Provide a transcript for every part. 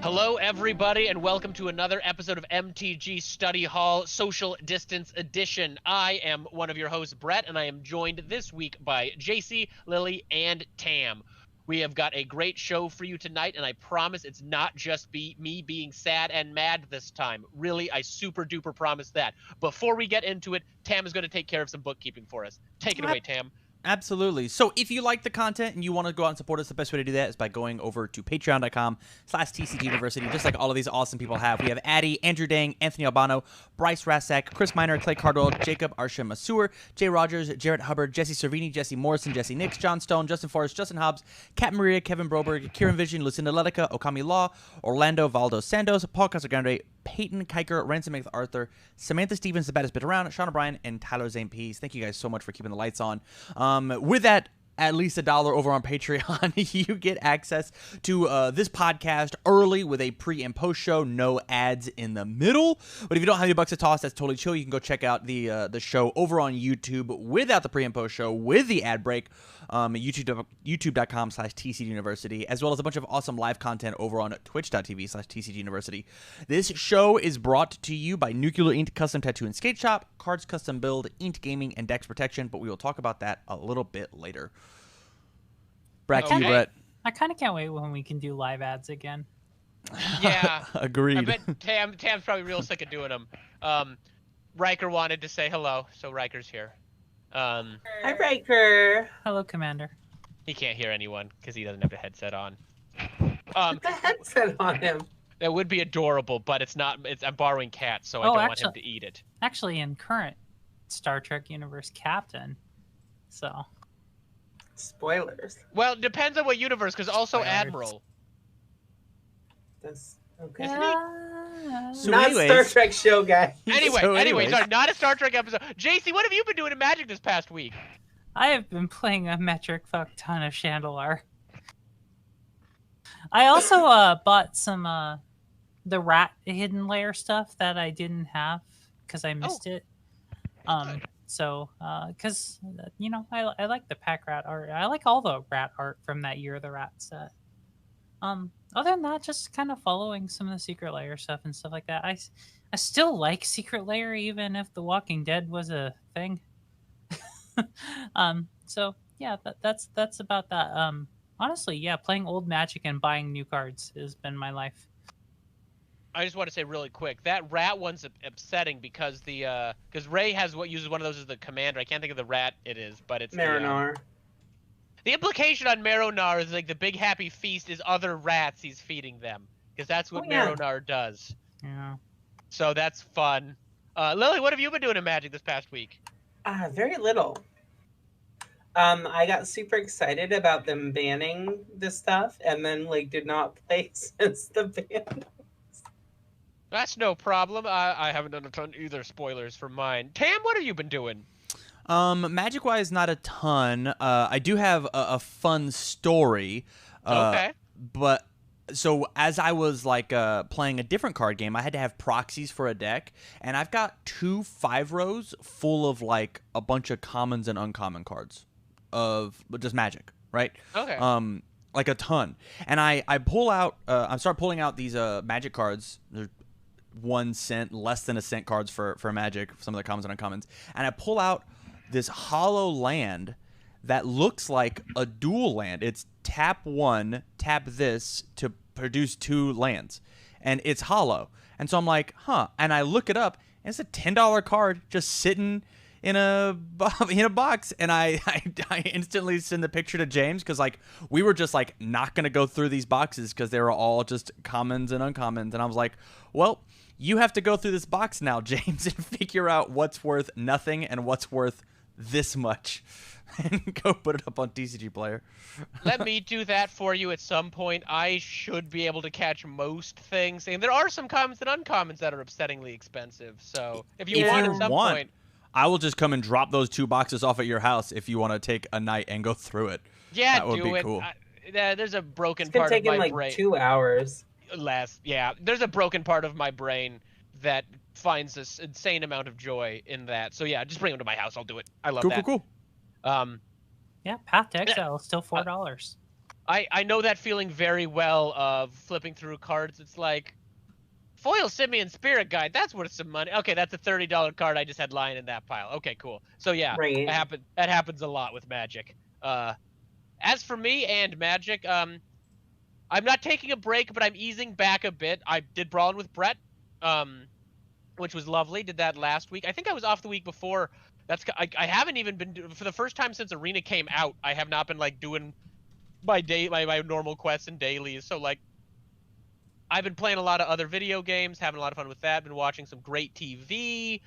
Hello, everybody, and welcome to another episode of MTG Study Hall Social Distance Edition. I am one of your hosts, Brett, and I am joined this week by JC, Lily, and Tam. We have got a great show for you tonight, and I promise it's not just me being sad and mad this time. Really, I super duper promise that. Before we get into it, Tam is going to take care of some bookkeeping for us. Take it away, Tam. Absolutely. So if you like the content and you want to go out and support us, the best way to do that is by going over to patreon.com/TCG University, just like all of these awesome people have. We have Addie, Andrew Dang, Anthony Albano, Bryce Rasak, Chris Miner, Clay Cardwell, Jacob Arsha Masur, Jay Rogers, Jarrett Hubbard, Jesse Cervini, Jesse Morrison, Jesse Nix, John Stone, Justin Forrest, Justin Hobbs, Kat Maria, Kevin Broberg, Kieran Vision, Lucinda Letica, Okami Law, Orlando Valdo Sandos, Paul Casagrande, Peyton Kiker, Ransom MacArthur, Samantha Stevens, the baddest bit around, Sean O'Brien, and Tyler Zane Pease. Thank you guys so much for keeping the lights on. With that, at least $1 over on Patreon, you get access to this podcast early with a pre and post show, no ads in the middle. But if you don't have any bucks to toss, that's totally chill. You can go check out the show over on YouTube without the pre and post show with the ad break. YouTube.com/TCG University, as well as a bunch of awesome live content over on Twitch.tv/TCG University. This show is brought to you by Nuclear Ink Custom Tattoo and Skate Shop, Cards Custom Build, Ink Gaming, and Dex Protection, but we will talk about that a little bit later. Back to you, Brett. I kind of can't wait when we can do live ads again. Yeah. Agreed. I bet Tam's probably real sick of doing them. Riker wanted to say hello, so Riker's here. Hi, Riker. Hello, Commander. He can't hear anyone because he doesn't have the headset on. Put the headset on him. That would be adorable, but it's not. I'm borrowing Cat, so I don't want him to eat it. Actually, in current Star Trek universe, Captain. So. Spoilers. Well, depends on what universe, because also Spoilers. Admiral. That's okay. Isn't he? So Not anyways- Star Trek show guy. Anyway, sorry, not a Star Trek episode. JC, what have you been doing in Magic this past week? I have been playing a metric fuck ton of Chandelar. I also bought some the rat hidden layer stuff that I didn't have because I missed it. Good. So, because I like the pack rat art. I like all the rat art from that Year of the Rat set. Other than that, just kind of following some of the Secret Lair stuff and stuff like that. I still like Secret Lair even if The Walking Dead was a thing. So yeah, that's about that. Honestly, yeah, playing old Magic and buying new cards has been my life. I just want to say really quick that rat one's upsetting because Ray uses one of those as the commander. I can't think of the rat it is, but it's Marinar. The implication on Marinar is like the big happy feast is other rats he's feeding them because that's what Marinar does. Yeah. So that's fun. Lily, what have you been doing in Magic this past week? Very little. I got super excited about them banning this stuff, and then did not play since the ban. That's no problem. I haven't done a ton either. Spoilers for mine. Tam, what have you been doing? Magic-wise, not a ton. I do have a fun story. Okay. But so as I was playing a different card game, I had to have proxies for a deck, and I've got 2 5-rows full of a bunch of commons and uncommon cards of just Magic, right? Okay. A ton. And I start pulling out these Magic cards. They're 1 cent, less than a cent cards for Magic, some of the commons and uncommons, and I pull out this hollow land that looks like a dual land. It's tap 1, tap this to produce 2 lands, and it's hollow. And so I'm like, huh, and I look it up, and it's a $10 card just sitting in a box, and I instantly send the picture to James because we were just not gonna go through these boxes because they were all just commons and uncommons, and I was like, well, you have to go through this box now, James, and figure out what's worth nothing and what's worth this much, and go put it up on TCG Player. Let me do that for you at some point. I should be able to catch most things, and there are some commons and uncommons that are upsettingly expensive. So if you want at some point, I will just come and drop those 2 boxes off at your house if you want to take a night and go through it. Yeah, that would do be it. Cool. There's a broken It's gonna part take of him my brain. 2 hours. There's a broken part of my brain that finds this insane amount of joy in that. So yeah, just bring them to my house. I'll do it. I love that. Cool. Yeah, Path to Exile is still $4. I know that feeling very well of flipping through cards. It's like Foil Simian Spirit Guide. That's worth some money. Okay, that's a $30 card I just had lying in that pile. Okay, cool. So yeah, Right. that happens a lot with Magic. As for me and Magic, I'm not taking a break, but I'm easing back a bit. I did Brawling with Brett, which was lovely. Did that last week. I think I was off the week before. I haven't even been for the first time since Arena came out. I have not been like doing my normal quests and dailies. So like I've been playing a lot of other video games, having a lot of fun with that. Been watching some great TV.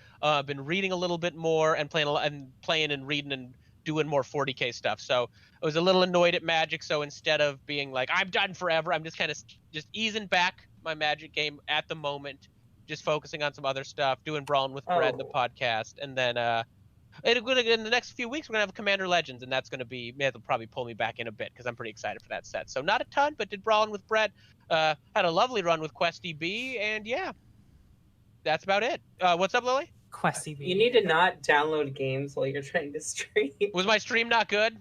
Been reading a little bit more and playing and reading and doing more 40K stuff. So I was a little annoyed at Magic. So instead of being like I'm done forever, I'm just kind of just easing back my Magic game at the moment, just focusing on some other stuff, doing Brawling with Brett in the Oh. podcast, and then in the next few weeks we're gonna have Commander Legends, and that's gonna be it'll probably pull me back in a bit because I'm pretty excited for that set. So not a ton, but did Brawling with Brett. Had a lovely run with Questy B, and yeah, that's about it. What's up, Lily? Questy You B. need to not download games while you're trying to stream. Was my stream not good?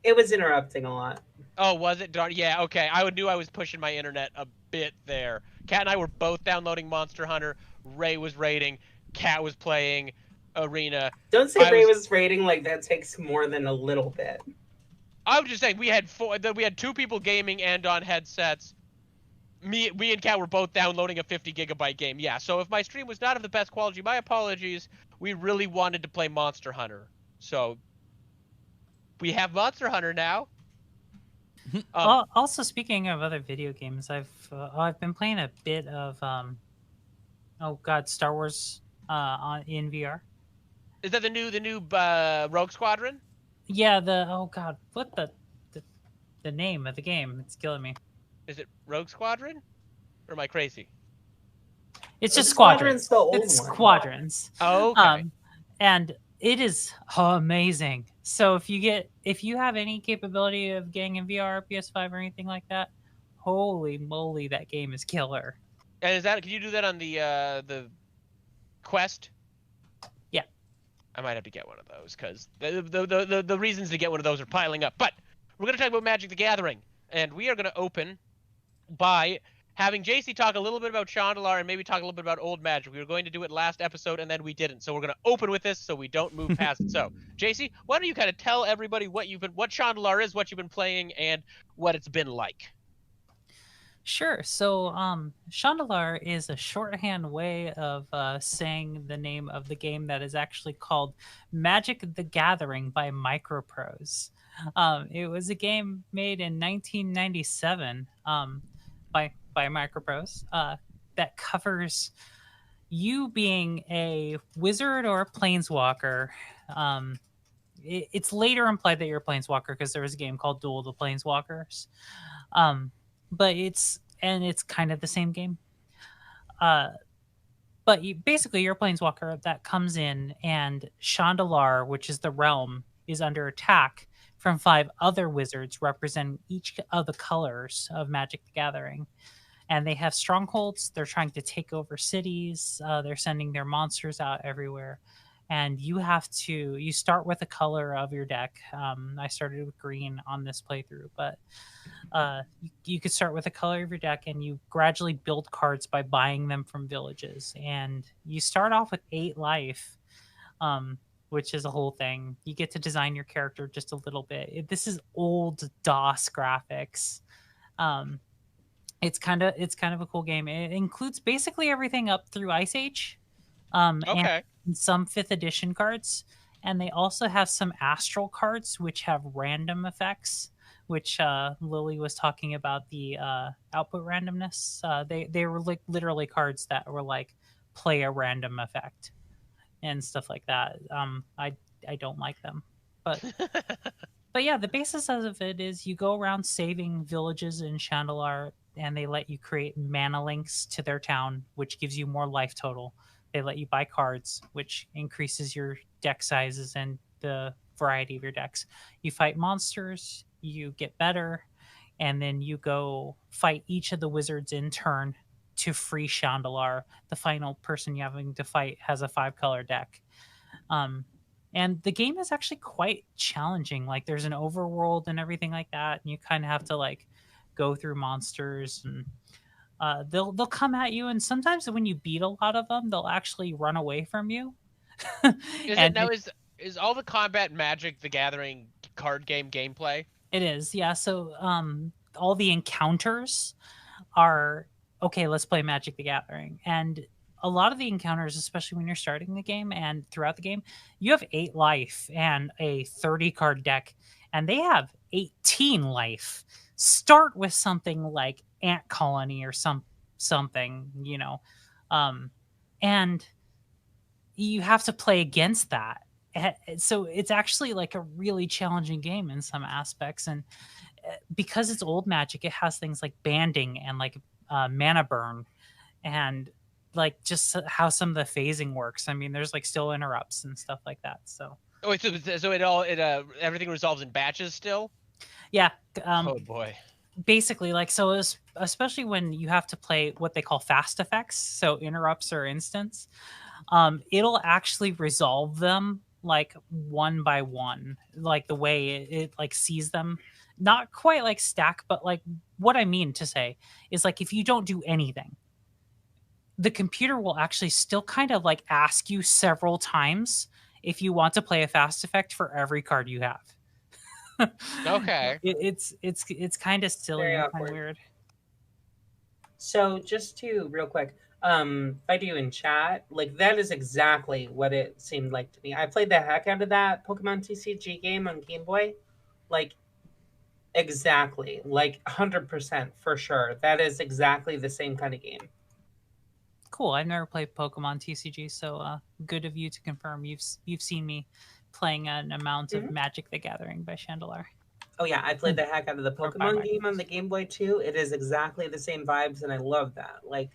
It was interrupting a lot. Oh, was it? Darn. Yeah, okay. I knew I was pushing my internet a bit there. Kat and I were both downloading Monster Hunter. Ray was raiding. Kat was playing Arena. Don't say Ray was raiding like that takes more than a little bit. I was just saying we had two people gaming and on headsets. We and Kat were both downloading a 50 gigabyte game. Yeah, so if my stream was not of the best quality, my apologies. We really wanted to play Monster Hunter. So we have Monster Hunter now. Also, speaking of other video games, I've been playing a bit of Star Wars in VR. Is that the new Rogue Squadron? Yeah, what the name of the game? It's killing me. Is it Rogue Squadron? Or am I crazy? It's just Squadron's Squadrons. the old It's one. Squadrons. Oh, okay. And it is amazing. So if you have any capability of getting in VR, PS5, or anything like that, holy moly, that game is killer. And can you do that on the Quest? Yeah. I might have to get one of those because the reasons to get one of those are piling up. But we're going to talk about Magic the Gathering, and we are going to open by having JC talk a little bit about Chandalar and maybe talk a little bit about old Magic. We were going to do it last episode, and then we didn't. So we're going to open with this so we don't move past it. So, JC, why don't you kind of tell everybody what Chandalar is, what you've been playing, and what it's been like? Sure. So, Chandalar is a shorthand way of saying the name of the game that is actually called Magic the Gathering by Microprose. It was a game made in 1997 by Microprose that covers you being a wizard or a planeswalker. It's later implied that you're a planeswalker because there was a game called Duel of the Planeswalkers. But it's kind of the same game. But basically, you're a planeswalker that comes in, and Chandalar, which is the realm, is under attack from 5 other wizards representing each of the colors of Magic the Gathering. And they have strongholds. They're trying to take over cities. They're sending their monsters out everywhere. And you start with the color of your deck. I started with green on this playthrough, but you could start with the color of your deck, and you gradually build cards by buying them from villages. And you start off with 8 life, which is a whole thing. You get to design your character just a little bit. This is old DOS graphics. It's kind of a cool game. It includes basically everything up through Ice Age. Okay. And some 5th edition cards. And they also have some astral cards which have random effects, which Lily was talking about the output randomness. They were like literally cards that were like play a random effect and stuff like that. I don't like them, but but yeah, the basis of it is you go around saving villages in Chandalar, and they let you create mana links to their town, which gives you more life total. They let you buy cards, which increases your deck sizes and the variety of your decks. You fight monsters, you get better, and then you go fight each of the wizards in turn to free Chandalar. The final person you having to fight has a 5-color deck. And the game is actually quite challenging. Like there's an overworld and everything like that, and you kind of have to like go through monsters, and they'll come at you. And sometimes when you beat a lot of them, they'll actually run away from you. Is it And now? Is all the combat Magic the Gathering card game gameplay? it is, yeah. So all the encounters are okay. Let's play Magic the Gathering, and a lot of the encounters, especially when you're starting the game and throughout the game, you have 8 life and a 30 card deck, and they have 18 life. Start with something like Ant Colony or something, um, and you have to play against that. So it's actually like a really challenging game in some aspects, and because it's old Magic, it has things like banding and like mana burn, and like just how some of the phasing works. I mean, there's like still interrupts and stuff like that. So Oh, wait, so it everything resolves in batches still? yeah, Oh boy. basically, like, so especially when you have to play what they call fast effects, so interrupts or instants, it'll actually resolve them like one by one, like the way it like sees them. Not quite like stack, but like what I mean to say is like if you don't do anything, the computer will actually still kind of like ask you several times if you want to play a fast effect for every card you have. Okay. It's kind of silly Very and kind of awkward. weird. So just to real quick, if I do in chat, like that is exactly what it seemed like to me. I played the heck out of that Pokemon TCG game on Game Boy. Like exactly, like 100% for sure. That is exactly the same kind of game. Cool. I've never played Pokemon TCG, so good of you to confirm you've seen me playing an amount of Mhm. Magic the Gathering by Chandelar. Oh yeah, I played the heck out of the Or by Pokemon game on Muggles. the Game Boy too. It is exactly the same vibes, and I love that. Like,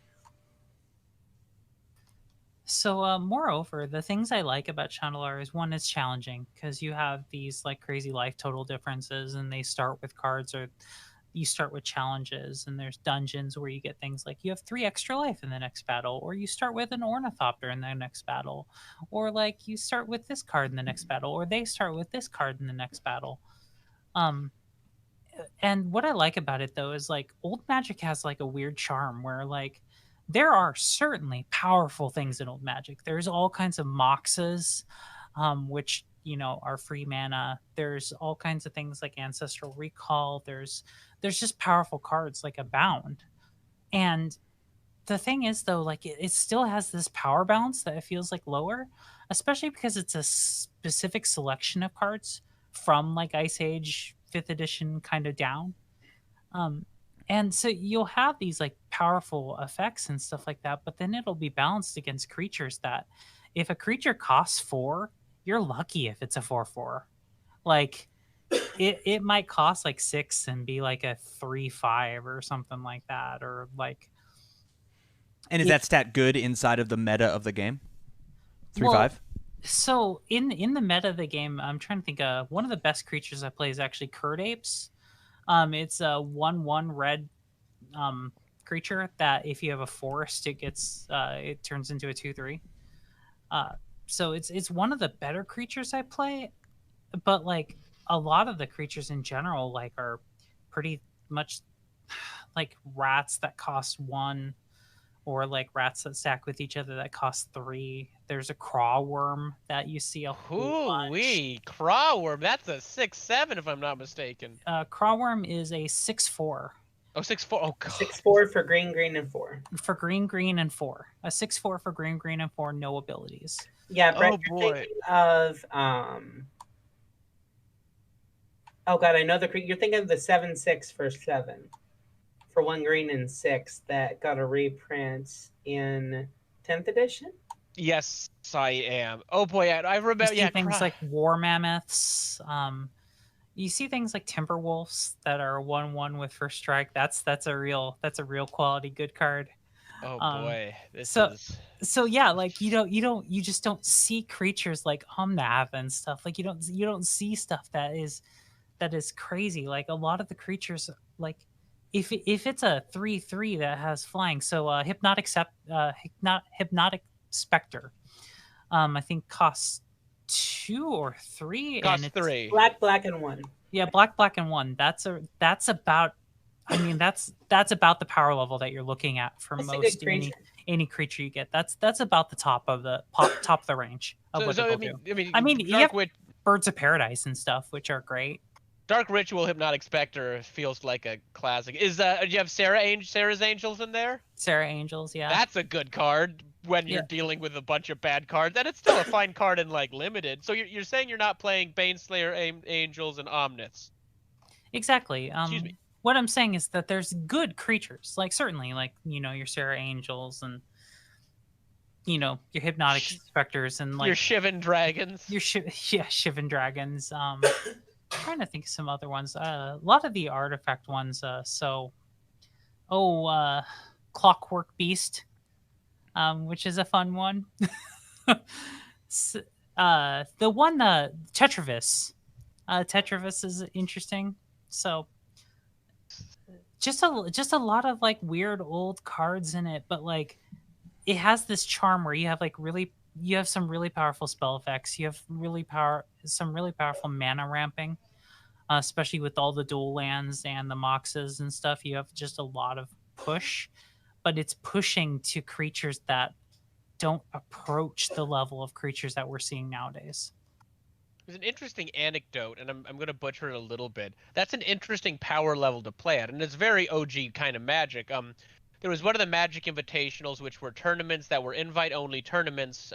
So, moreover, the things I like about Chandelar is one, it's challenging because you have these like crazy life total differences, and they start with cards, or you start with challenges, and there's dungeons where you get things like you have 3 extra life in the next battle, or you start with an Ornithopter in the next battle, or like you start with this card in the next battle, or they start with this card in the next battle. Um, and what I like about it though is like old Magic has like a weird charm where like there are certainly powerful things in old Magic. There's all kinds of moxas, which are free mana. There's all kinds of things like Ancestral Recall. There's just powerful cards like Abound. And the thing is though, like it still has this power balance that it feels like lower, especially because it's a specific selection of cards from like Ice Age 5th edition kind of down. um and so you'll have these like powerful effects and stuff like that, but then it'll be balanced against creatures that if a creature costs 4, you're lucky if it's a 4/4. Like it might cost like 6 and be like a 3/5 or something like that, or like And is if that stat good inside of the meta of the game? 3 well 5. so in the meta of the game, I'm trying to think. One of the best creatures I play is actually Curd Apes. It's a 1/1 red um creature that if you have a forest, it turns into a 2/3. Uh, so it's one of the better creatures I play, but like a lot of the creatures in general like are pretty much like rats that cost 1, or like rats that stack with each other that cost 3. There's a craw worm that you see a whole bunch. Hoo-wee, Crawworm. That's a 6/7 if I'm not mistaken. Craw worm is a 6/4 Oh, 6/4. Oh god. 6/4 for green, green, and 4. for green, green, and 4. A 6/4 for green, green, and 4. No abilities. Yeah, Brett, Oh you're boy. thinking of oh god, I know you're thinking of the 7/6 for 7 for 1 green and 6 that got a reprint in 10th edition. Yes, I am. Oh boy, I You remember. see Yeah, things like war mammoths. You see things like timber wolves that are 1/1 with first strike. That's a real quality good card. Oh Um, boy, this so is. so yeah, like you just don't see creatures like Omnav and stuff. Like you don't see stuff that is crazy. Like a lot of the creatures, like if it's a 3/3 that has flying, so hypnotic specter, I think costs 2 or 3, and Costs it's 3. Black, and 1. yeah, black, and 1. That's about. I mean, that's about the power level that you're looking at for That's a most good creature. any creature you get. That's about the top of the range of So, what so they'll I mean, do. I mean, I mean, you Dark have Witch, Birds of Paradise and stuff, which are great. Dark Ritual Hypnotic Spectre feels like a classic. Do you have Sarah's Angels in there? Sarah Angels, yeah. That's a good card when you're Yeah. dealing with a bunch of bad cards, and it's still a fine card in like limited. So you're saying you're not playing Baneslayer Angels and Omniths? Exactly. Excuse me. What I'm saying is that there's good creatures, like certainly, like your Sarah Angels and your Hypnotic Specters and like Your Shivan Dragons. your Shivan Dragons. Trying to think of some other ones. A lot of the artifact ones. Clockwork Beast, which is a fun one. The one Tetravis. Tetravis is interesting. So just a lot of like weird old cards in it, but like it has this charm where you have some really powerful spell effects. You have some really powerful mana ramping, especially with all the dual lands and the moxes and stuff. You have just a lot of push, but it's pushing to creatures that don't approach the level of creatures that we're seeing nowadays. There's an interesting anecdote, and I'm going to butcher it a little bit. That's an interesting power level to play at, and it's very OG kind of Magic. There was one of the Magic Invitationals, which were tournaments that were invite-only tournaments.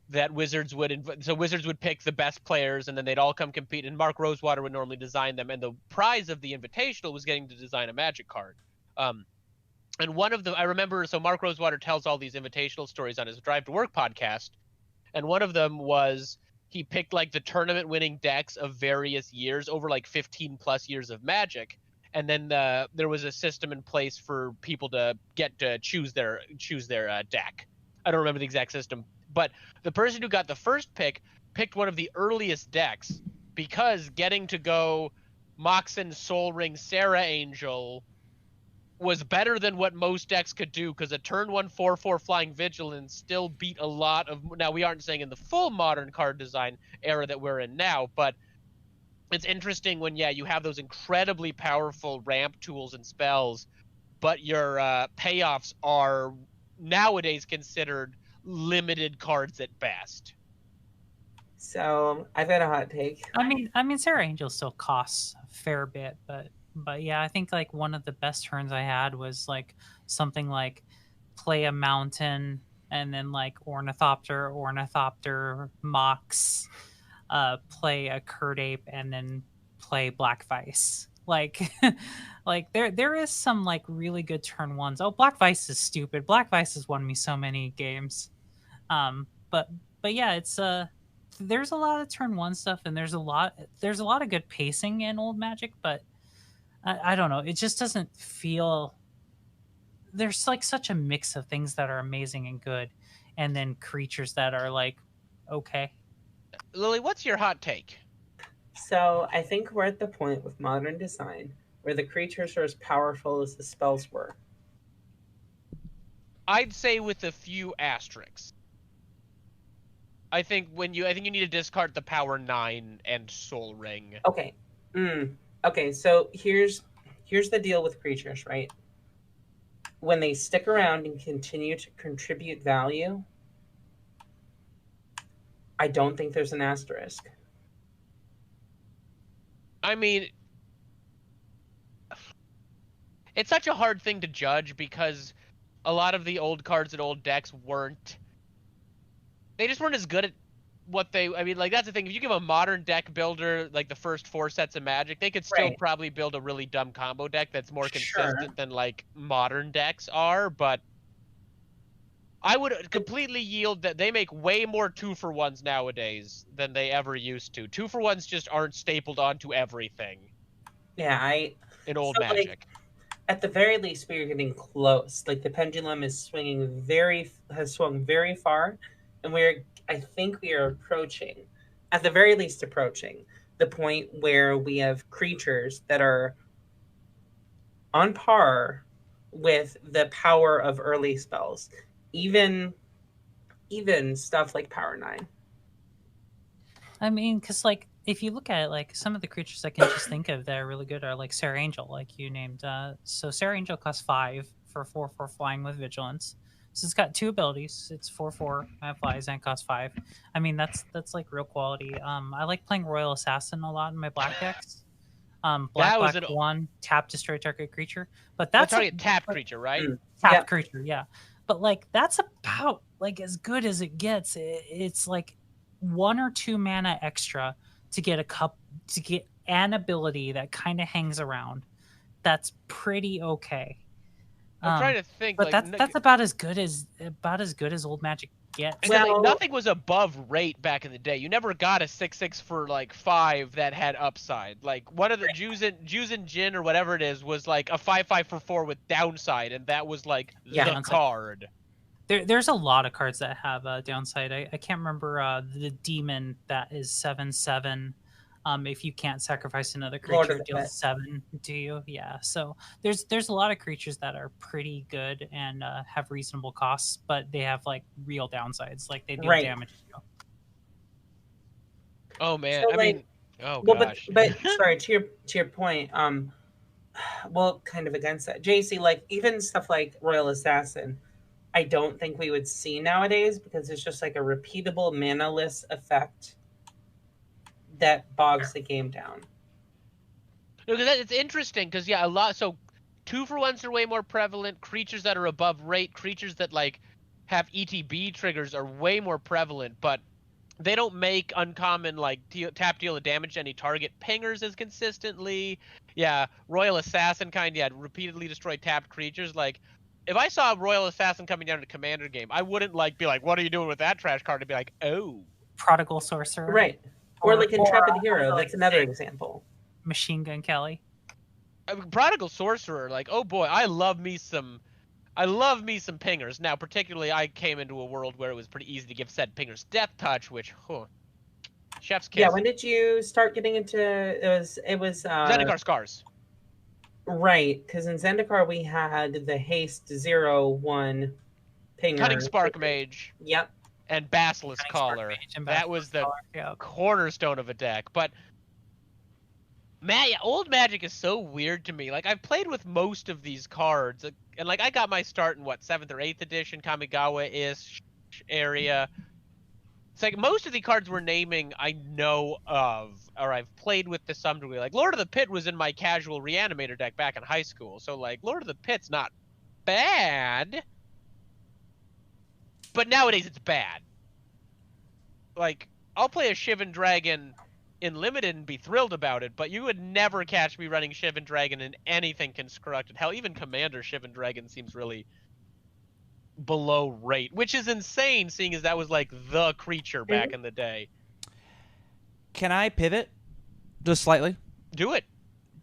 That Wizards would pick the best players, and then they'd all come compete. And Mark Rosewater would normally design them, and the prize of the Invitational was getting to design a Magic card. And one of them, I remember, so Mark Rosewater tells all these Invitational stories on his Drive to Work podcast, and one of them was he picked like the tournament winning decks of various years over like 15 plus years of Magic, and then there was a system in place for people to get to choose their deck. I don't remember the exact system, but the person who got the first picked one of the earliest decks because getting to go Moxen, Soul Ring, Sarah Angel was better than what most decks could do, because a turn 1 4/4 Flying Vigilance still beat a lot of. Now, we aren't saying in the full modern card design era that we're in now, but it's interesting when, you have those incredibly powerful ramp tools and spells, but your payoffs are nowadays considered limited cards at best. So I've got a hot take. I mean, Sarah Angel still costs a fair bit, but yeah, I think like one of the best turns I had was like something like play a mountain and then like Ornithopter, Mox, play a Curd Ape and then play Black Vice. Like, like there is some like really good turn ones. Oh, Black Vice is stupid. Black Vice has won me so many games. But yeah, it's there's a lot of turn one stuff, and there's a lot of good pacing in old Magic, but I don't know. It just doesn't feel. There's like such a mix of things that are amazing and good, and then creatures that are like okay. Lily, what's your hot take? So I think we're at the point with modern design where the creatures are as powerful as the spells were. I'd say with a few asterisks. I think you need to discard the Power 9 and Soul Ring. Okay. Okay, so here's the deal with creatures, right? When they stick around and continue to contribute value, I don't think there's an asterisk. I mean, it's such a hard thing to judge because a lot of the old cards and old decks they just weren't as good at I mean, like, that's the thing. If you give a modern deck builder like the first 4 sets of Magic, they could still probably build a really dumb combo deck that's more consistent than like modern decks are. But I would completely yield that they make way more 2-for-1s nowadays than they ever used to. 2-for-1s just aren't stapled onto everything. Yeah, in old Magic. Like, at the very least, we're getting close. Like, the pendulum has swung very far, and I think we are approaching, at the very least approaching, the point where we have creatures that are on par with the power of early spells. Even stuff like Power 9. I mean, because like if you look at it, like some of the creatures I can just think of that are really good are like Sarah Angel, like you named. So Sarah Angel costs 5 for 4/4 flying with vigilance. So it's got 2 abilities. It's 4/4 and flies and costs 5. I mean, that's like real quality. I like playing Royal Assassin a lot in my black decks. That Black was black an one tap destroy target creature, but a that's target tap but creature, right? tapped Yeah. creature, yeah. But like that's about like as good as it gets. It's like 1 or 2 mana extra to get to get an ability that kind of hangs around. That's pretty okay. I'm trying Um, to think, but like, that's about as good as old magic gets. because like Well, nothing was above rate back in the day. You never got a 6/6 for like 5 that had upside. Like one of the Jews and Jin or whatever it is was like a 5/5 for 4 with downside, and that was like Yeah. the Downside. card. There's a lot of cards that have a downside. I can't remember the demon that is 7/7. If you can't sacrifice another Lord creature, of it the deals Pit. 7 to you. Yeah, so there's a lot of creatures that are pretty good and have reasonable costs, but they have like real downsides, like they deal Right. damage to you. Oh man, So I like, mean, oh well, gosh. but sorry, to your point, well, kind of against that, JC, like even stuff like Royal Assassin, I don't think we would see nowadays because it's just like a repeatable mana-less effect that bogs the game down. No, because it's interesting. Because yeah, a lot. So 2-for-1s are way more prevalent. Creatures that are above rate, creatures that like have ETB triggers are way more prevalent. But they don't make uncommon like tap deal a damage to any target pingers as consistently. Yeah, Royal Assassin kind. Yeah, repeatedly destroy tapped creatures. Like if I saw a Royal Assassin coming down to Commander game, I wouldn't like be like, "What are you doing with that trash card?" I'd be like, "Oh." Prodigal Sorcerer, Right. Or like Intrepid Hero, or, like that's another Sig, example. Machine Gun Kelly. I mean, Prodigal Sorcerer, like, oh boy, I love me some pingers. Now, particularly, I came into a world where it was pretty easy to give said pingers Death Touch, which, chef's kiss. Yeah, when did you start getting into it was Zendikar Scars. right, because in Zendikar we had the haste 0/1 pinger. Cunning Spark Mage Yep. and Basilisk Cunning Spark Caller. Mage and That was Basilisk the Caller, yeah. cornerstone of a deck. But yeah, old Magic is so weird to me. Like I've played with most of these cards, and like I got my start in what 7th or 8th edition Kamigawa-ish area. It's like most of the cards we're naming I know of, or I've played with to some degree. Like Lord of the Pit was in my casual Reanimator deck back in high school, so like Lord of the Pit's not bad, but nowadays it's bad. Like I'll play a Shivan Dragon in Limited and be thrilled about it, but you would never catch me running Shivan Dragon in anything constructed. Hell, even Commander Shivan Dragon seems really below rate, which is insane, seeing as that was like the creature back in the day. Can I pivot just slightly? Do it.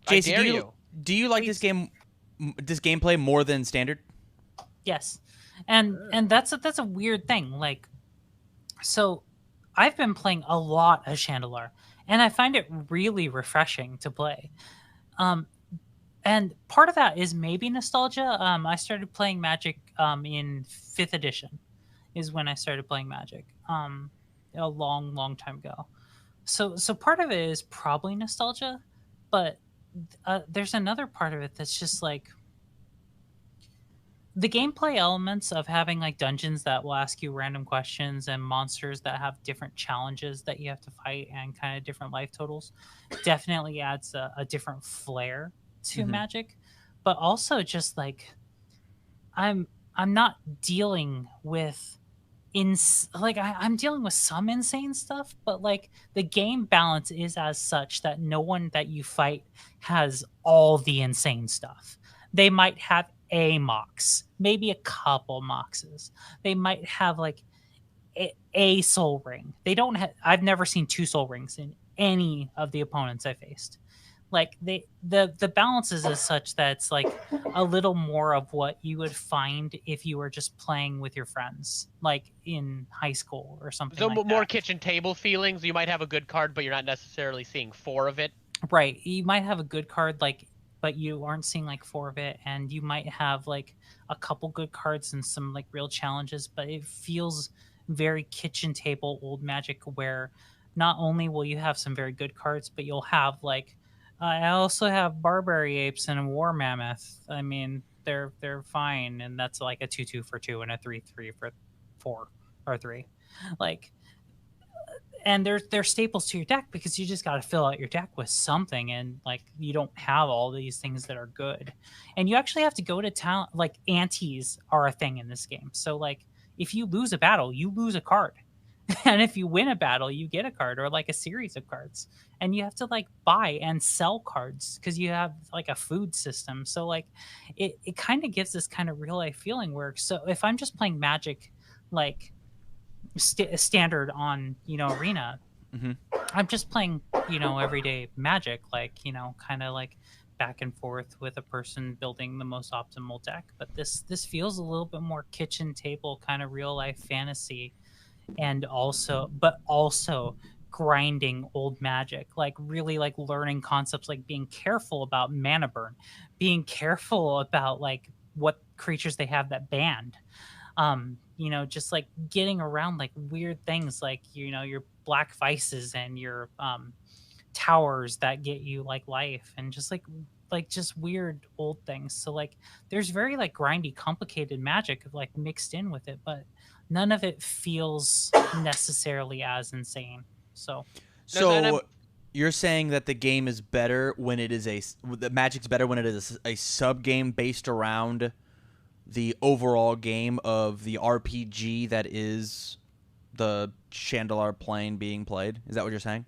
JC, I dare you. do you like this gameplay more than standard? Yes, and that's a weird thing. Like, so I've been playing a lot of Chandelar, and I find it really refreshing to play. And part of that is maybe nostalgia. I started playing Magic in 5th edition, is when I started playing Magic. A long time ago. So part of it is probably nostalgia, but there's another part of it that's just like the gameplay elements of having like dungeons that will ask you random questions and monsters that have different challenges that you have to fight and kind of different life totals definitely adds a different flair to Magic. But also just like I'm not dealing with I'm dealing with some insane stuff, but like the game balance is as such that no one that you fight has all the insane stuff. They might have a mox, maybe a couple moxes. They might have like a soul ring. They don't have. I've never seen 2 soul rings in any of the opponents I faced. Like the balance is as such that it's like a little more of what you would find if you were just playing with your friends, like in high school or something. So like more that. kitchen table feelings. You might have a good card, but you're not necessarily seeing 4 of it. Right. You might have a good card, like, but you aren't seeing like 4 of it, and you might have like a couple good cards and some like real challenges, but it feels very kitchen table old Magic where not only will you have some very good cards, but you'll have like I also have Barbary Apes and a War Mammoth. I mean, they're fine, and that's like a 2/2 for 2 and a 3/3 for 4 or 3. Like, and they're staples to your deck because you just got to fill out your deck with something, and like you don't have all these things that are good, and you actually have to go to town. Like antes are a thing in this game, so like if you lose a battle, you lose a card. And if you win a battle, you get a card or like a series of cards, and you have to like buy and sell cards because you have like a food system. So like it kind of gives this kind of real life feeling where, so if I'm just playing Magic like standard on Arena, Hmm. I'm just playing everyday Magic, like kind of like back and forth with a person building the most optimal deck. But this feels a little bit more kitchen table kind of real life fantasy, and also grinding old Magic, like really like learning concepts like being careful about mana burn, being careful about like what creatures they have that banned, just like getting around like weird things like your black vices and your towers that get you like life, and just like just weird old things. So like there's very like grindy complicated Magic like mixed in with it, but none of it feels necessarily as insane. So No, and I'm So you're saying that the game is better when it is the Magic's better when it is a sub game based around the overall game of the RPG that is the Chandelar plane being played. Is that what you're saying?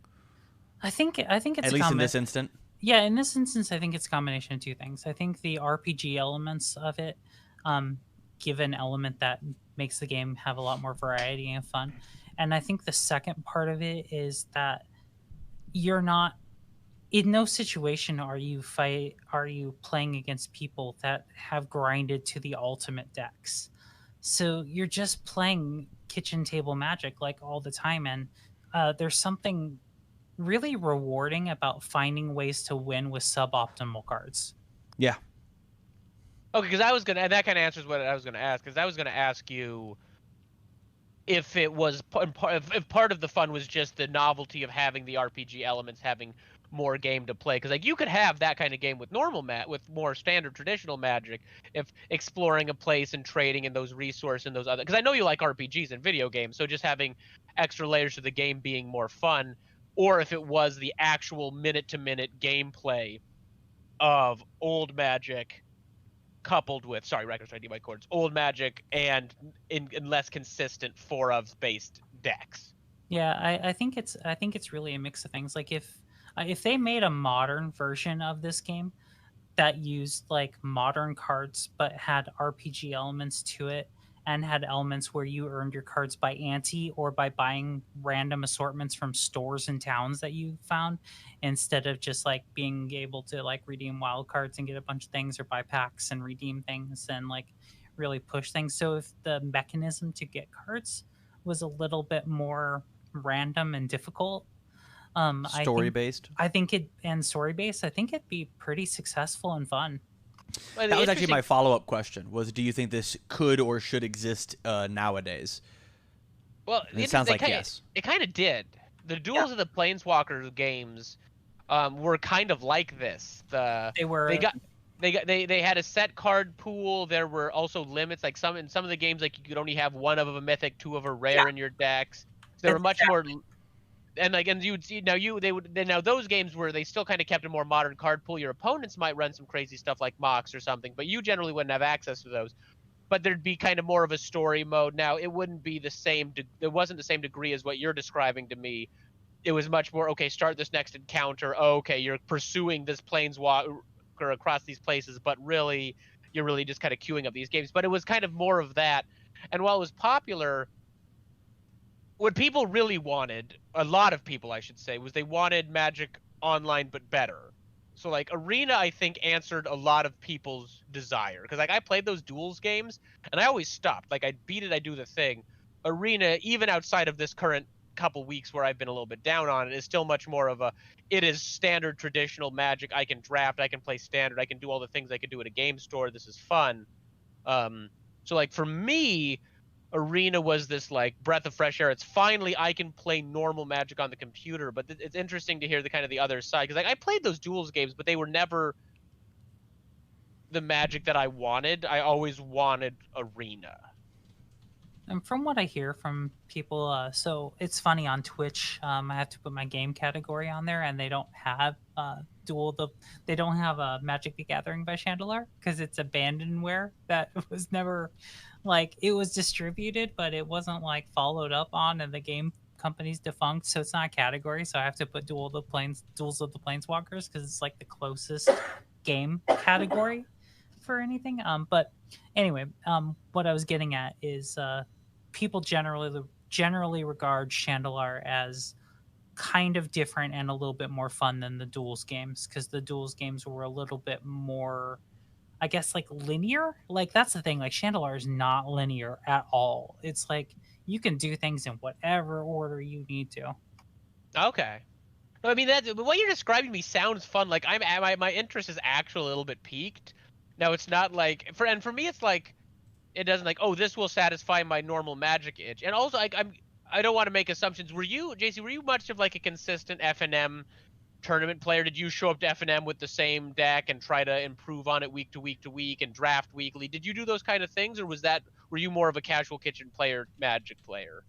I think it's At a least in this instant. yeah, in this instance, I think it's a combination of two things. I think the RPG elements of it um, give an element that makes the game have a lot more variety and fun. And I think the second part of it is that you're not in no situation are you playing against people that have grinded to the ultimate decks. So you're just playing kitchen table Magic like all the time, and there's something really rewarding about finding ways to win with suboptimal cards. Yeah. okay, because I was gonna, and that kind of answers what I was gonna ask, because I was gonna ask you if it was if part of the fun was just the novelty of having the RPG elements, having more game to play, because like you could have that kind of game with with more standard traditional Magic, if exploring a place and trading in those resources and those other, because I know you like RPGs and video games, so just having extra layers to the game being more fun, or if it was the actual minute to minute gameplay of old Magic coupled with, sorry, records trying to my chords, old Magic and in less consistent four of based decks. Yeah, I think it's really a mix of things. Like if they made a modern version of this game that used like modern cards but had RPG elements to it, and had elements where you earned your cards by ante or by buying random assortments from stores and towns that you found, instead of just like being able to like redeem wild cards and get a bunch of things, or buy packs and redeem things and like really push things. So if the mechanism to get cards was a little bit more random and difficult, I Story think based. I think it and story based, I think it'd be pretty successful and fun. But That was actually interesting- my follow up question. Was, do you think this could or should exist nowadays? Well, And it sounds like yes. It kind of did. The Duels of the Planeswalkers games were kind of like this. They were They had a set card pool. There were also limits, like in some of the games, like you could only have one of a mythic, two of a rare in your decks. So they were much more, and like, and you would see now those games where they still kind of kept a more modern card pool. Your opponents might run some crazy stuff like Mox or something, but you generally wouldn't have access to those. But there'd be kind of more of a story mode. Now it wouldn't be the same. It wasn't the same degree as what you're describing to me. It was much more, okay, start this next encounter. Oh, okay, you're pursuing this planeswalker across these places, but really, you're really just kind of queuing up these games. But it was kind of more of that. And while it was popular, what people really wanted, a lot of people, I should say, was they wanted Magic Online but better. So like Arena, I think, answered a lot of people's desire, because like I played those duels games and I always stopped. Like I beat it, I do the thing. Arena, even outside of this current couple weeks where I've been a little bit down on it, is still much more of it is standard traditional Magic. I can draft, I can play standard, I can do all the things I can do at a game store. This is fun. So like for me, Arena was this like breath of fresh air. It's finally I can play normal Magic on the computer, but it's interesting to hear the kind of the other side because like I played those duels games, but they were never the Magic that I wanted. I always wanted Arena. And from what I hear from people, so it's funny on Twitch. I have to put my game category on there, and they don't have they don't have Magic the Gathering by Chandelure because it's abandonware that was never like it was distributed, but it wasn't like followed up on, and the game company's defunct, so it's not a category. So I have to put Duels of the Planeswalkers because it's like the closest game category for anything. But anyway, what I was getting at is people generally regard Chandelure as kind of different and a little bit more fun than the duels games because the duels games were a little bit more, I guess, like linear. Like that's the thing. Like Chandelure is not linear at all. It's like you can do things in whatever order you need to. Okay. No, I mean that what you're describing to me sounds fun. Like my interest is actually a little bit piqued. Now it's not like for me it's like it doesn't like oh this will satisfy my normal Magic itch. And also I don't want to make assumptions. Were you JC? Were you much of like a consistent FNM tournament player? Did you show up to FNM with the same deck and try to improve on it week to week to week and draft weekly? Did you do those kind of things, or were you more of a casual kitchen player, Magic player?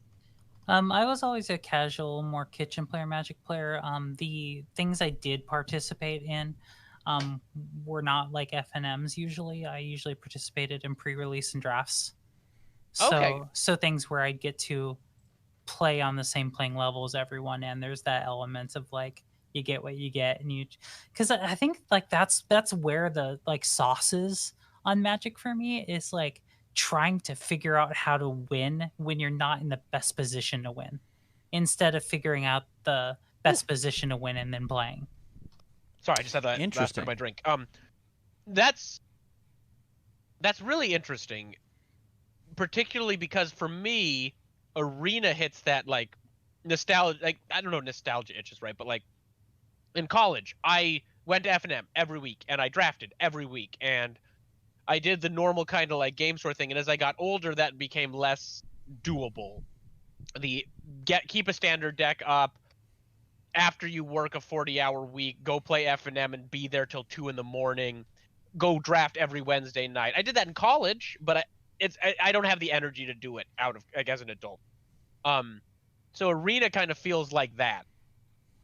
I was always a casual, more kitchen player, Magic player. The things I did participate in were not like FNMs usually. I usually participated in pre-release and drafts. Okay. So things where I'd get to play on the same playing level as everyone, and there's that element of like you get what you get, and you because I think like that's where the like sauces on Magic for me is like trying to figure out how to win when you're not in the best position to win, instead of figuring out the best position to win and then playing. Sorry, I just had that last bit of my drink. That's really interesting, particularly because for me, Arena hits that like nostalgia. Like I don't know, nostalgia itches, right? But like in college, I went to FNM every week, and I drafted every week, and I did the normal kind of like game store thing. And as I got older, that became less doable. Keep a standard deck up after you work a 40-hour week, go play FNM and be there till 2 a.m. Go draft every Wednesday night. I did that in college, but I don't have the energy to do it like as an adult. So Arena kind of feels like that,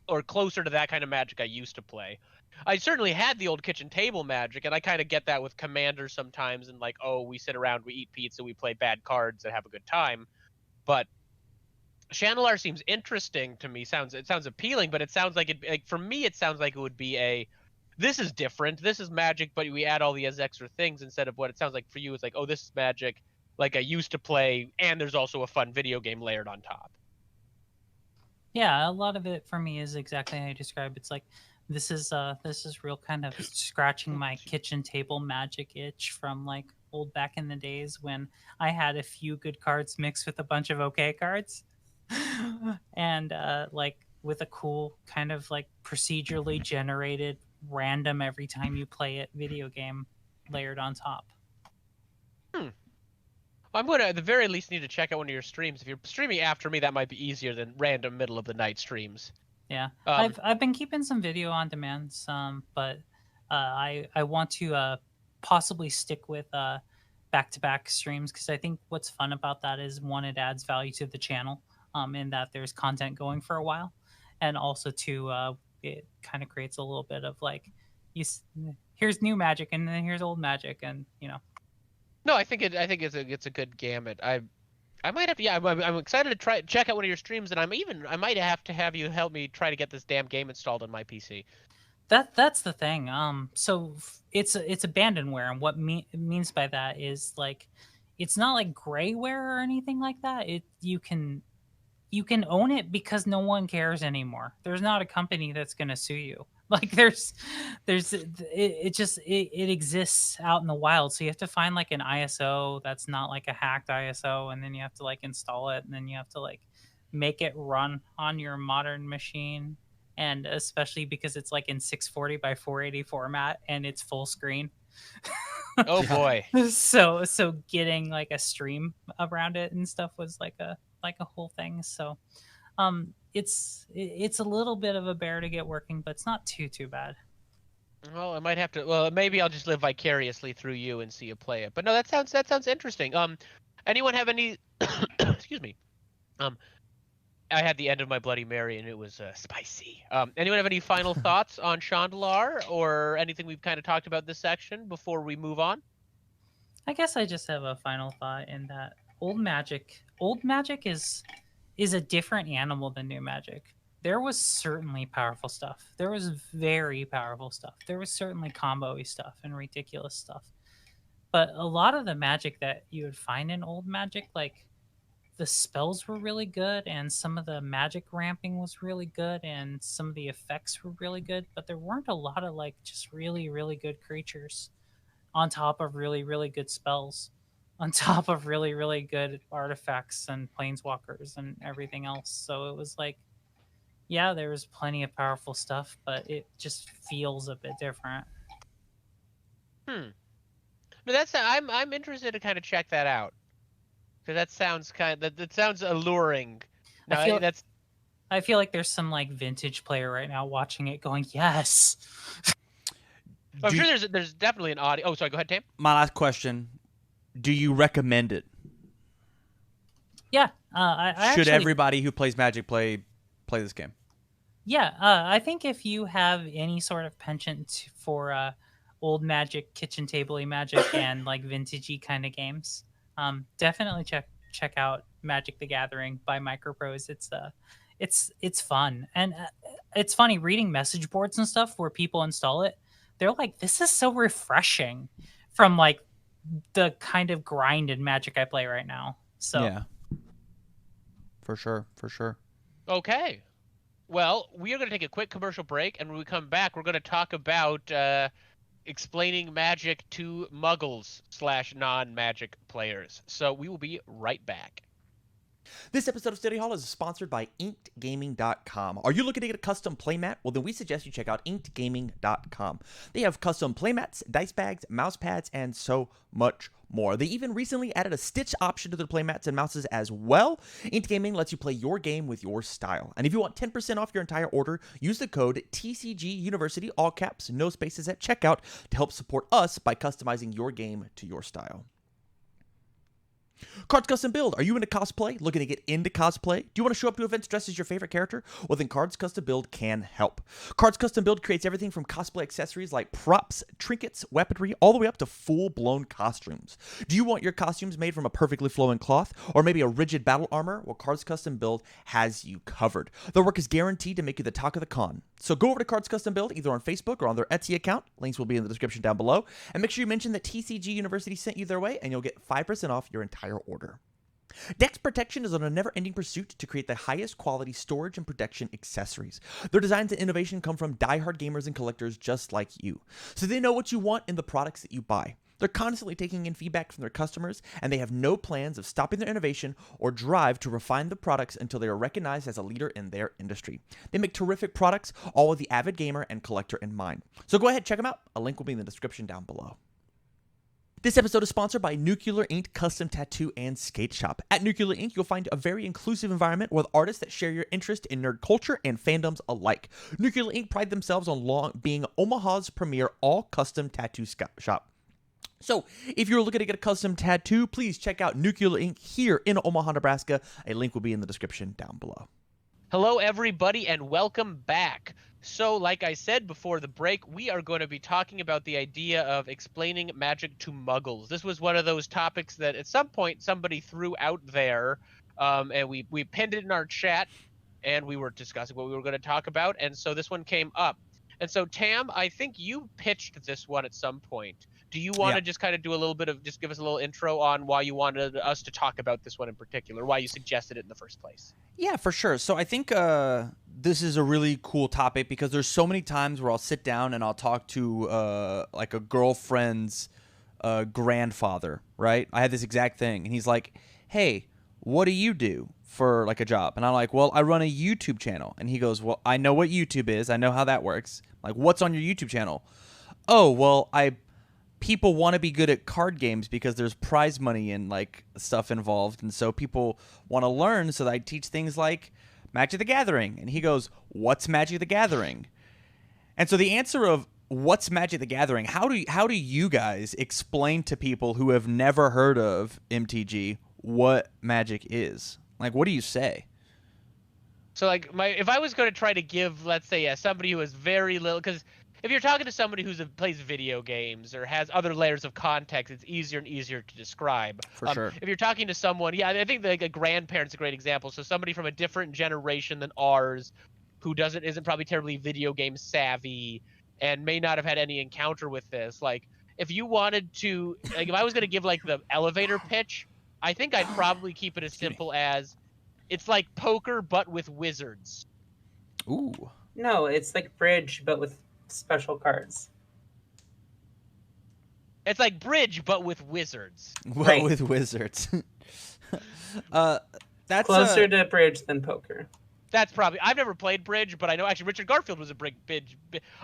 or closer to that kind of Magic I used to play. I certainly had the old kitchen table Magic, and I kind of get that with Commander sometimes, and like, oh, we sit around, we eat pizza, we play bad cards, and have a good time. But Chandelure seems interesting to me. It sounds appealing, but it sounds like for me, it sounds like it would be this is different. This is Magic, but we add all these extra things instead of what it sounds like for you. It's like, oh, this is Magic, like I used to play, and there's also a fun video game layered on top. Yeah, a lot of it for me is exactly how you describe. It's like this is real kind of scratching my kitchen table Magic itch from like old back in the days when I had a few good cards mixed with a bunch of okay cards. And like with a cool kind of like procedurally generated random every time you play it video game layered on top. I'm going to, at the very least, need to check out one of your streams. If you're streaming after me, that might be easier than random middle of the night streams. Yeah, I've been keeping some video on demands, but I want to possibly stick with back-to-back streams because I think what's fun about that is one, it adds value to the channel, in that there's content going for a while, and also two, it kind of creates a little bit of like, here's new Magic and then here's old Magic, and you know. No, I think it's a good gamut. I might have to. Yeah, I'm excited to check out one of your streams, and I might have to have you help me try to get this damn game installed on my PC. That's the thing. So it's abandonware, and what means by that is like it's not like grayware or anything like that. You can own it because no one cares anymore. There's not a company that's going to sue you. Like it exists out in the wild. So you have to find like an ISO that's not like a hacked ISO, and then you have to like install it, and then you have to like make it run on your modern machine. And especially because it's like in 640 by 480 format and it's full screen, Oh boy. So getting like a stream around it and stuff was like a whole thing. So it's a little bit of a bear to get working, but it's not too bad. Well, I might have to. Well, maybe I'll just live vicariously through you and see you play it. But no, that sounds interesting. Anyone have any? Excuse me. Um, I had the end of my Bloody Mary and it was spicy. Anyone have any final thoughts on Chandalar or anything we've kind of talked about this section before we move on? I guess I just have a final thought in that old magic is a different animal than new magic. There was certainly powerful stuff. There was very powerful stuff. There was certainly combo-y stuff and ridiculous stuff. But a lot of the magic that you would find in old magic, like the spells were really good and some of the magic ramping was really good and some of the effects were really good, but there weren't a lot of like just really good creatures on top of really good spells, on top of really good artifacts and planeswalkers and everything else. So it was like, yeah, there was plenty of powerful stuff, but it just feels a bit different. Hmm. No, I'm interested to kind of check that out because that sounds that sounds alluring. No, I feel like there's some like vintage player right now watching it going, yes. I'm sure there's definitely an audio. Oh, sorry. Go ahead, Tam. My last question: do you recommend it? Yeah, I should actually, everybody who plays Magic play this game? Yeah, I think if you have any sort of penchant for old magic, kitchen tabley magic, and like vintagey kind of games, definitely check out Magic the Gathering by Microprose. It's fun, and it's funny reading message boards and stuff where people install it. They're like, "This is so refreshing," from like the kind of grind and Magic I play right now. So yeah, for sure. Okay. Well, we are going to take a quick commercial break, and when we come back, we're going to talk about explaining Magic to Muggles / non-Magic players. So we will be right back. This episode of Study Hall is sponsored by InkedGaming.com. Are you looking to get a custom playmat? Well, then we suggest you check out InkedGaming.com. They have custom playmats, dice bags, mouse pads, and so much more. They even recently added a stitch option to their playmats and mouses as well. Inked Gaming lets you play your game with your style. And if you want 10% off your entire order, use the code TCG University, all caps, no spaces at checkout, to help support us by customizing your game to your style. Cards Custom Build. Are you into cosplay? Looking to get into cosplay? Do you want to show up to events dressed as your favorite character? Well, then Cards Custom Build can help. Cards Custom Build creates everything from cosplay accessories like props, trinkets, weaponry, all the way up to full-blown costumes. Do you want your costumes made from a perfectly flowing cloth or maybe a rigid battle armor? Well, Cards Custom Build has you covered. Their work is guaranteed to make you the talk of the con. So go over to Cards Custom Build either on Facebook or on their Etsy account. Links will be in the description down below. And make sure you mention that TCG University sent you their way and you'll get 5% off your entire order. Dex Protection is on a never-ending pursuit to create the highest quality storage and protection accessories. Their designs and innovation come from die-hard gamers and collectors just like you, so they know what you want in the products that you buy. They're constantly taking in feedback from their customers, and they have no plans of stopping their innovation or drive to refine the products until they are recognized as a leader in their industry. They make terrific products, all with the avid gamer and collector in mind. So go ahead, check them out. A link will be in the description down below. This episode is sponsored by Nuclear Ink Custom Tattoo and Skate Shop. At Nuclear Ink, you'll find a very inclusive environment with artists that share your interest in nerd culture and fandoms alike. Nuclear Ink pride themselves on being Omaha's premier all-custom tattoo shop. So, if you're looking to get a custom tattoo, please check out Nuclear Ink here in Omaha, Nebraska. A link will be in the description down below. Hello, everybody, and welcome back. So, like I said before the break, we are going to be talking about the idea of explaining Magic to Muggles. This was one of those topics that at some point somebody threw out there, and we pinned it in our chat, and we were discussing what we were going to talk about, and so this one came up. And so, Tam, I think you pitched this one at some point. Do you want to just kind of do a little bit of, just give us a little intro on why you wanted us to talk about this one in particular, why you suggested it in the first place? Yeah, for sure. So I think this is a really cool topic because there's so many times where I'll sit down and I'll talk to like a girlfriend's grandfather, right? I had this exact thing. And he's like, hey, what do you do for like a job? And I'm like, well, I run a YouTube channel. And he goes, well, I know what YouTube is. I know how that works. I'm like, what's on your YouTube channel? Oh, well, I people want to be good at card games because there's prize money and like stuff involved, and so people want to learn. So I teach things like Magic the Gathering, and he goes, "What's Magic the Gathering?" And so the answer of what's Magic the Gathering, how do you guys explain to people who have never heard of MTG what Magic is? Like, what do you say? So like if I was going to try to give, let's say, somebody who has very little, because if you're talking to somebody who plays video games or has other layers of context, it's easier and easier to describe. For sure. If you're talking to someone, yeah, I think like a grandparent's a great example. So somebody from a different generation than ours, who isn't probably terribly video game savvy and may not have had any encounter with this. Like, if you wanted to, like, if I was going to give like the elevator pitch, I think I'd probably keep it as simple as, it's like poker but with wizards. Ooh. No, it's like bridge, but with special cards. It's like bridge but with wizards. Well, with wizards. That's closer to bridge than poker. That's probably. I've never played bridge, but I know actually Richard Garfield was a bridge.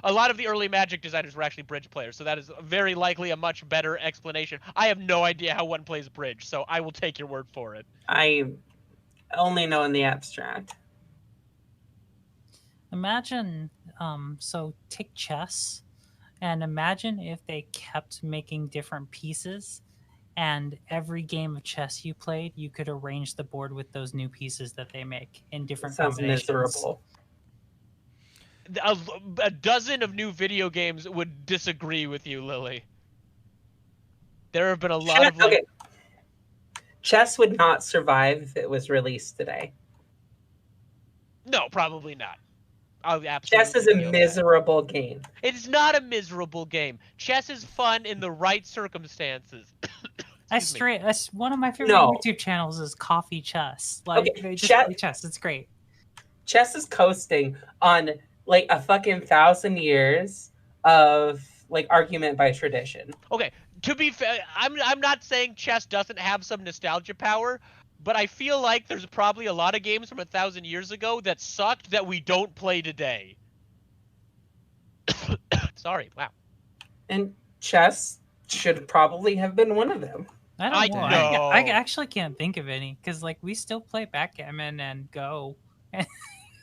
A lot of the early Magic designers were actually bridge players, so that is very likely a much better explanation. I have no idea how one plays bridge, so I will take your word for it. I only know in the abstract. Imagine, so take chess, and imagine if they kept making different pieces, and every game of chess you played, you could arrange the board with those new pieces that they make in different Sounds combinations. miserable. A dozen of new video games would disagree with you, Lily. There have been a lot of Okay. Chess would not survive if it was released today. No, probably not. Absolutely. Chess is a miserable game. It's not a miserable game. Chess is fun in the right circumstances. That's one of my favorite YouTube channels is Coffee Chess. Like, they just play chess. It's great. Chess is coasting on like a fucking 1,000 years of like argument by tradition. Okay, to be fair, I'm not saying chess doesn't have some nostalgia power, but I feel like there's probably a lot of games from 1,000 years ago that sucked that we don't play today. Sorry, wow. And chess should probably have been one of them. I don't know. I actually can't think of any because like we still play backgammon and Go.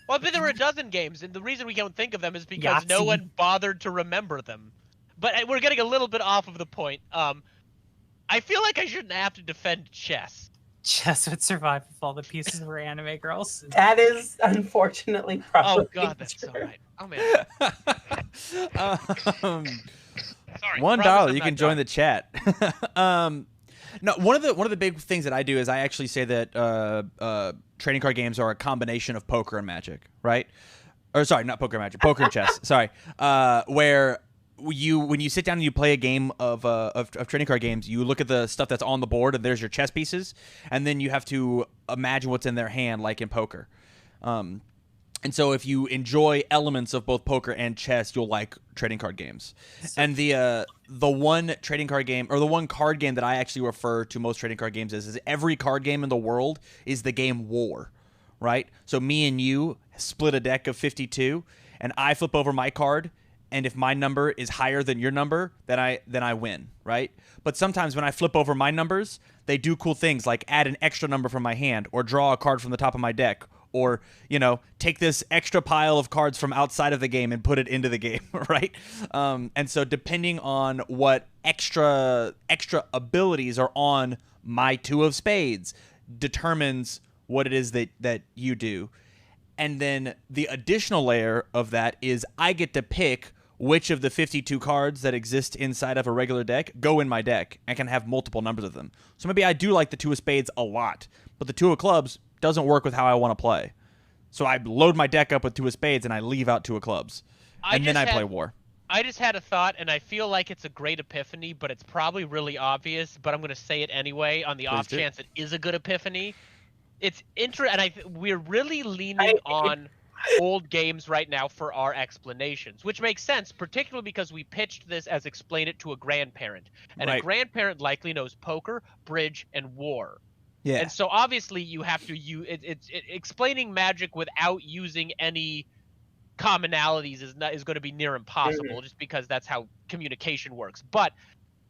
Well, but there were a dozen games, and the reason we don't think of them is because no one bothered to remember them. But we're getting a little bit off of the point. I feel like I shouldn't have to defend chess. Chess would survive if all the pieces were anime girls. That is unfortunately probably Oh god, that's true. so right. Oh man. Sorry. $1, you can join the chat. No, one of the big things that I do is I actually say that trading card games are a combination of poker and Magic, right? Or sorry, not poker and Magic, poker and chess. Sorry, where when you sit down and you play a game of trading card games, you look at the stuff that's on the board and there's your chess pieces, and then you have to imagine what's in their hand, like in poker. And so if you enjoy elements of both poker and chess, you'll like trading card games. And the one trading card game, or the one card game that I actually refer to most trading card games is every card game in the world is the game War, right? So me and you split a deck of 52, and I flip over my card, and if my number is higher than your number, then I win, right? But sometimes when I flip over my numbers, they do cool things like add an extra number from my hand, or draw a card from the top of my deck, or, you know, take this extra pile of cards from outside of the game and put it into the game, right? And so depending on what extra abilities are on my 2 of spades determines what it is that you do. And then the additional layer of that is I get to pick which of the 52 cards that exist inside of a regular deck go in my deck and can have multiple numbers of them. So maybe I do like the 2 of spades a lot, but the 2 of clubs doesn't work with how I want to play. So I load my deck up with 2 of spades and I leave out 2 of clubs. And then I play War. I just had a thought, and I feel like it's a great epiphany, but it's probably really obvious, but I'm going to say it anyway on the off chance it is a good epiphany. It's interesting, and we're really leaning on old games right now for our explanations, which makes sense, particularly because we pitched this as explain it to a grandparent. And a grandparent likely knows poker, bridge, and War. Yeah. And so obviously you have to it's explaining Magic without using any commonalities is going to be near impossible, just because that's how communication works. But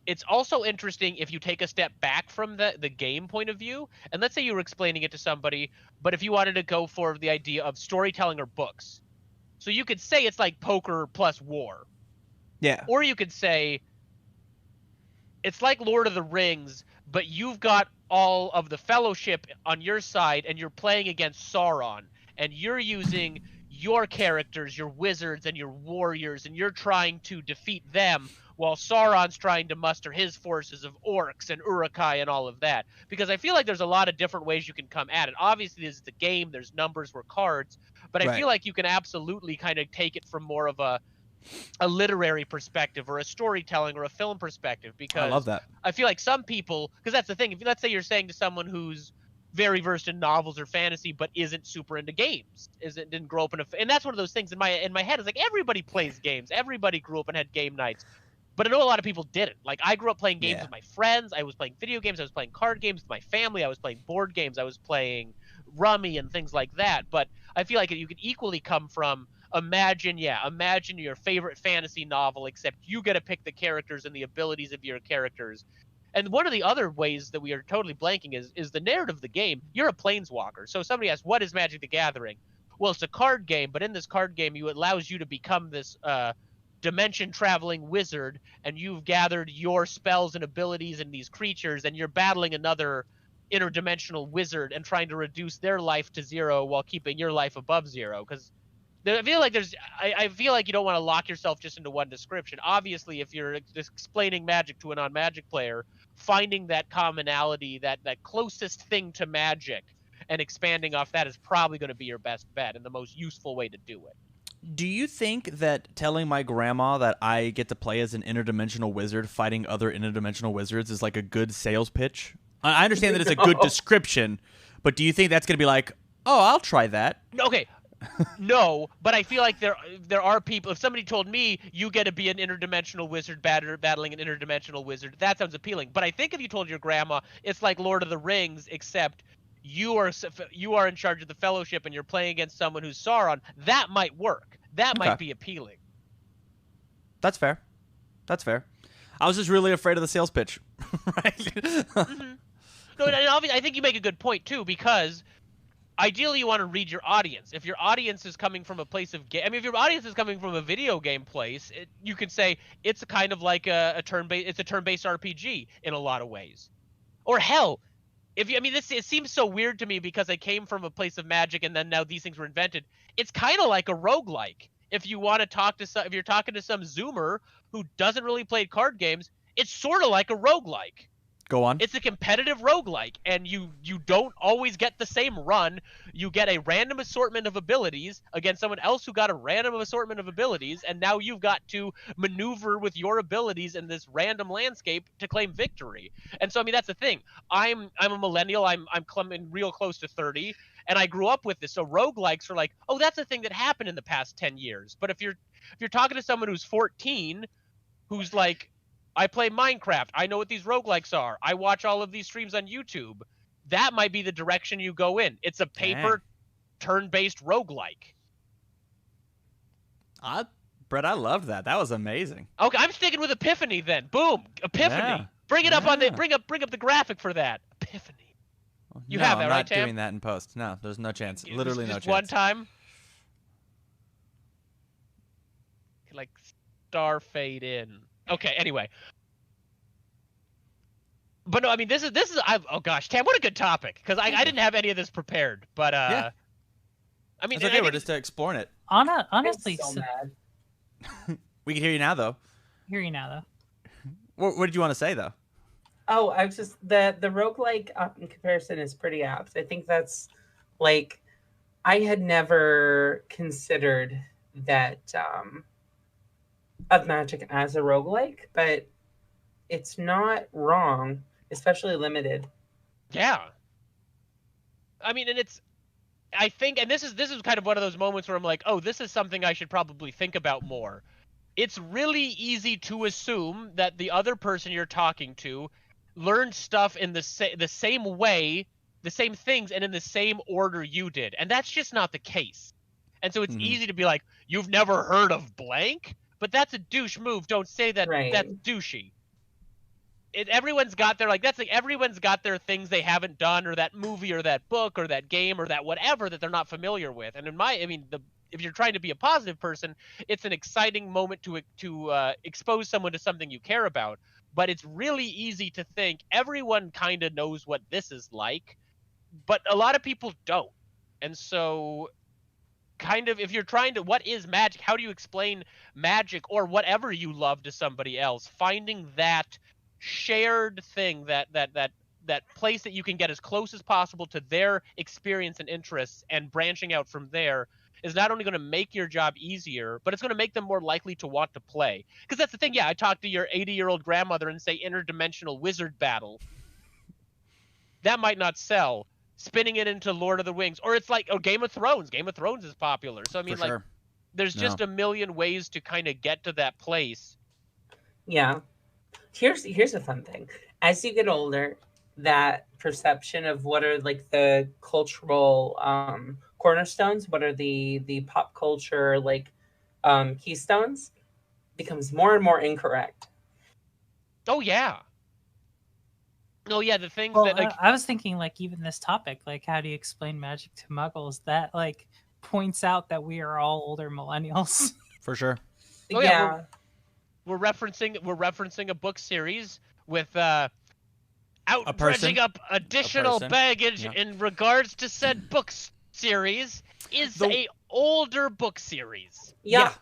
it's also interesting if you take a step back from the game point of view, and let's say you were explaining it to somebody, but if you wanted to go for the idea of storytelling or books. So you could say it's like poker plus war. Yeah. Or you could say it's like Lord of the Rings, but you've got all of the Fellowship on your side, and you're playing against Sauron, and you're using your characters, your wizards, and your warriors, and you're trying to defeat them, while Sauron's trying to muster his forces of orcs and Uruk-hai and all of that. Because I feel like there's a lot of different ways you can come at it. Obviously, this is the game, there's numbers or cards, but I Right. feel like you can absolutely kind of take it from more of a literary perspective or a storytelling or a film perspective, because I love that. I feel like some people, because that's the thing, if let's say you're saying to someone who's very versed in novels or fantasy but isn't super into games, didn't grow up in and that's one of those things in my head is like everybody plays games, everybody grew up and had game nights, but I know a lot of people didn't. Like, I grew up playing games Yeah. with my friends, I was playing video games, I was playing card games with my family, I was playing board games, I was playing rummy and things like that. But I feel like you could equally come from imagine your favorite fantasy novel, except you get to pick the characters and the abilities of your characters. And one of the other ways that we are totally blanking is the narrative of the game. You're a planeswalker. So somebody asks, what is Magic the Gathering? Well, it's a card game, but in this card game, it allows you to become this dimension traveling wizard, and you've gathered your spells and abilities in these creatures, and you're battling another interdimensional wizard and trying to reduce their life to zero while keeping your life above zero. Because I feel like you don't want to lock yourself just into one description. Obviously, if you're just explaining Magic to a non-Magic player, finding that commonality, that closest thing to Magic, and expanding off that is probably going to be your best bet and the most useful way to do it. Do you think that telling my grandma that I get to play as an interdimensional wizard fighting other interdimensional wizards is like a good sales pitch? I understand that it's a good description, but do you think that's going to be like, oh, I'll try that? Okay. No, but I feel like there are people. If somebody told me you get to be an interdimensional wizard battling an interdimensional wizard, that sounds appealing. But I think if you told your grandma it's like Lord of the Rings, except you are in charge of the Fellowship and you're playing against someone who's Sauron, that might work. That might be appealing. That's fair. That's fair. I was just really afraid of the sales pitch. Right? Mm-hmm. No, and obviously, I think you make a good point too, because ideally you want to read your audience. If your audience is coming from a place of if your audience is coming from a video game place, you could say it's a kind of like a turn-based RPG in a lot of ways. Or hell, it seems so weird to me because I came from a place of Magic and then now these things were invented. It's kind of like a roguelike. If you want to if you're talking to some Zoomer who doesn't really play card games, it's sort of like a roguelike. Go on. It's a competitive roguelike, and you don't always get the same run. You get a random assortment of abilities against someone else who got a random assortment of abilities, and now you've got to maneuver with your abilities in this random landscape to claim victory. And so, that's the thing. I'm a millennial. I'm coming real close to 30, and I grew up with this. So roguelikes are like, oh, that's a thing that happened in the past 10 years. But if you're talking to someone who's 14, who's like, I play Minecraft, I know what these roguelikes are, I watch all of these streams on YouTube, that might be the direction you go in. It's a paper turn-based roguelike. Brett, I loved that. That was amazing. Okay, I'm sticking with Epiphany then. Boom, Epiphany. Yeah. Bring it up on the bring up the graphic for that. Epiphany. You have that, I'm right, not Tam? doing that in post. No, there's no chance. Literally no Just chance. one time. Like star fade in. Okay, anyway. But no, this is oh gosh, Tam, what a good topic, because I didn't have any of this prepared, but yeah. It's okay, we're just exploring it. Honestly, I'm so mad. We can hear you now, though. Hear you now, though. What did you want to say, though? Oh, I was just the roguelike comparison is pretty apt. I think that's like I had never considered that of Magic as a roguelike, but it's not wrong, especially limited. Yeah. And I think, and this is kind of one of those moments where I'm like, oh, this is something I should probably think about more. It's really easy to assume that the other person you're talking to learned stuff in the same way, the same things, and in the same order you did. And that's just not the case. And so it's easy to be like, you've never heard of blank? But that's a douche move. Don't say that. Right. That's douchey. everyone's got their everyone's got their things they haven't done, or that movie or that book or that game or that whatever that they're not familiar with. And if you're trying to be a positive person, it's an exciting moment to expose someone to something you care about. But it's really easy to think everyone kind of knows what this is like, but a lot of people don't. And so kind of, if you're trying to, what is magic? How do you explain magic or whatever you love to somebody else? Finding that shared thing, that place that you can get as close as possible to their experience and interests, and branching out from there is not only going to make your job easier, but it's going to make them more likely to want to play. Because that's the thing. Yeah, I talked to your 80-year-old grandmother and say interdimensional wizard battle. That might not sell. Spinning it into Lord of the Rings, or it's like, Game of Thrones. Game of Thrones is popular. So I mean, sure. there's just a million ways to kind of get to that place. Yeah. Here's a fun thing. As you get older, that perception of what are like the cultural cornerstones, what are the pop culture keystones, becomes more and more incorrect. Oh yeah. Oh yeah, the things Well, that I was thinking, like, even this topic, like, how do you explain magic to Muggles? That like points out that we are all older millennials. For sure. Oh, yeah. We're referencing a book series with dredging up additional baggage in regards to said book series is a older book series. Yeah.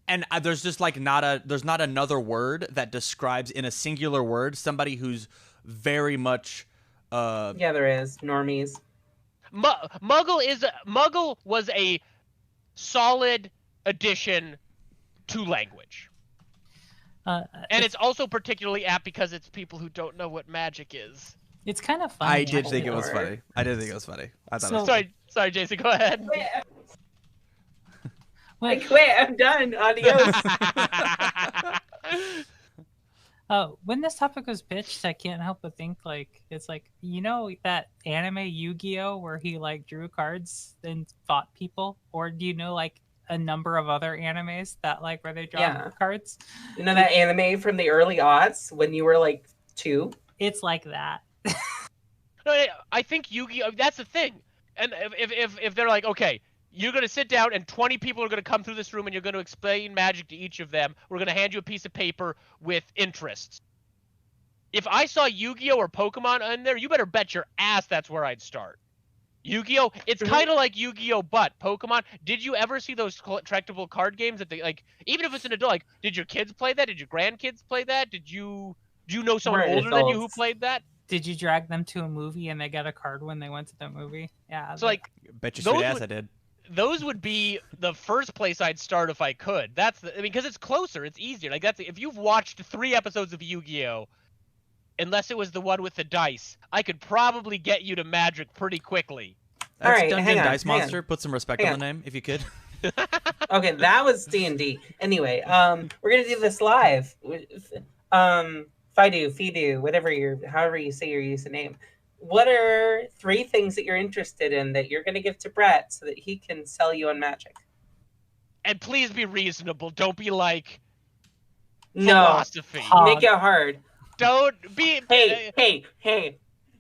And there's just like there's not another word that describes in a singular word somebody who's very much yeah, there is normies. Muggle was a solid addition to language. And it's also particularly apt because it's people who don't know what magic is. It's kind of funny. I did think it was funny. I thought it was sorry, Jason, go ahead. I quit. I'm done. Adios. When this topic was pitched, I can't help but think, like, it's like, you know, that anime Yu-Gi-Oh where he like drew cards and fought people, or do you know like a number of other animes that like where they draw cards? You know that anime from the early aughts when you were like 2? It's like that. No, I think Yu-Gi-Oh, that's the thing. And if they're like, okay, you're going to sit down and 20 people are going to come through this room and you're going to explain magic to each of them. We're going to hand you a piece of paper with interests. If I saw Yu-Gi-Oh or Pokemon in there, you better bet your ass that's where I'd start. Yu-Gi-Oh, it's kind of like Yu-Gi-Oh, but Pokemon. Did you ever see those collectible card games that they, like, even if it's an adult, like, did your kids play that? Did your grandkids play that? Do you know someone older than you who played that? Did you drag them to a movie and they got a card when they went to the movie? Yeah. So, like, bet you straight ass I did. Those would be the first place I'd start if I could. Because it's closer, it's easier. Like, if you've watched 3 episodes of Yu-Gi-Oh, unless it was the one with the dice, I could probably get you to magic pretty quickly. That's right, Dungeon Dice Monster. Put some respect on the name, if you could. Okay, that was D&D. Anyway, we're gonna do this live. Fidu, however you say your username. What are 3 things that you're interested in that you're gonna give to Brett so that he can sell you on magic? And please be reasonable. Don't be like philosophy. Make it hard. Don't be. Hey!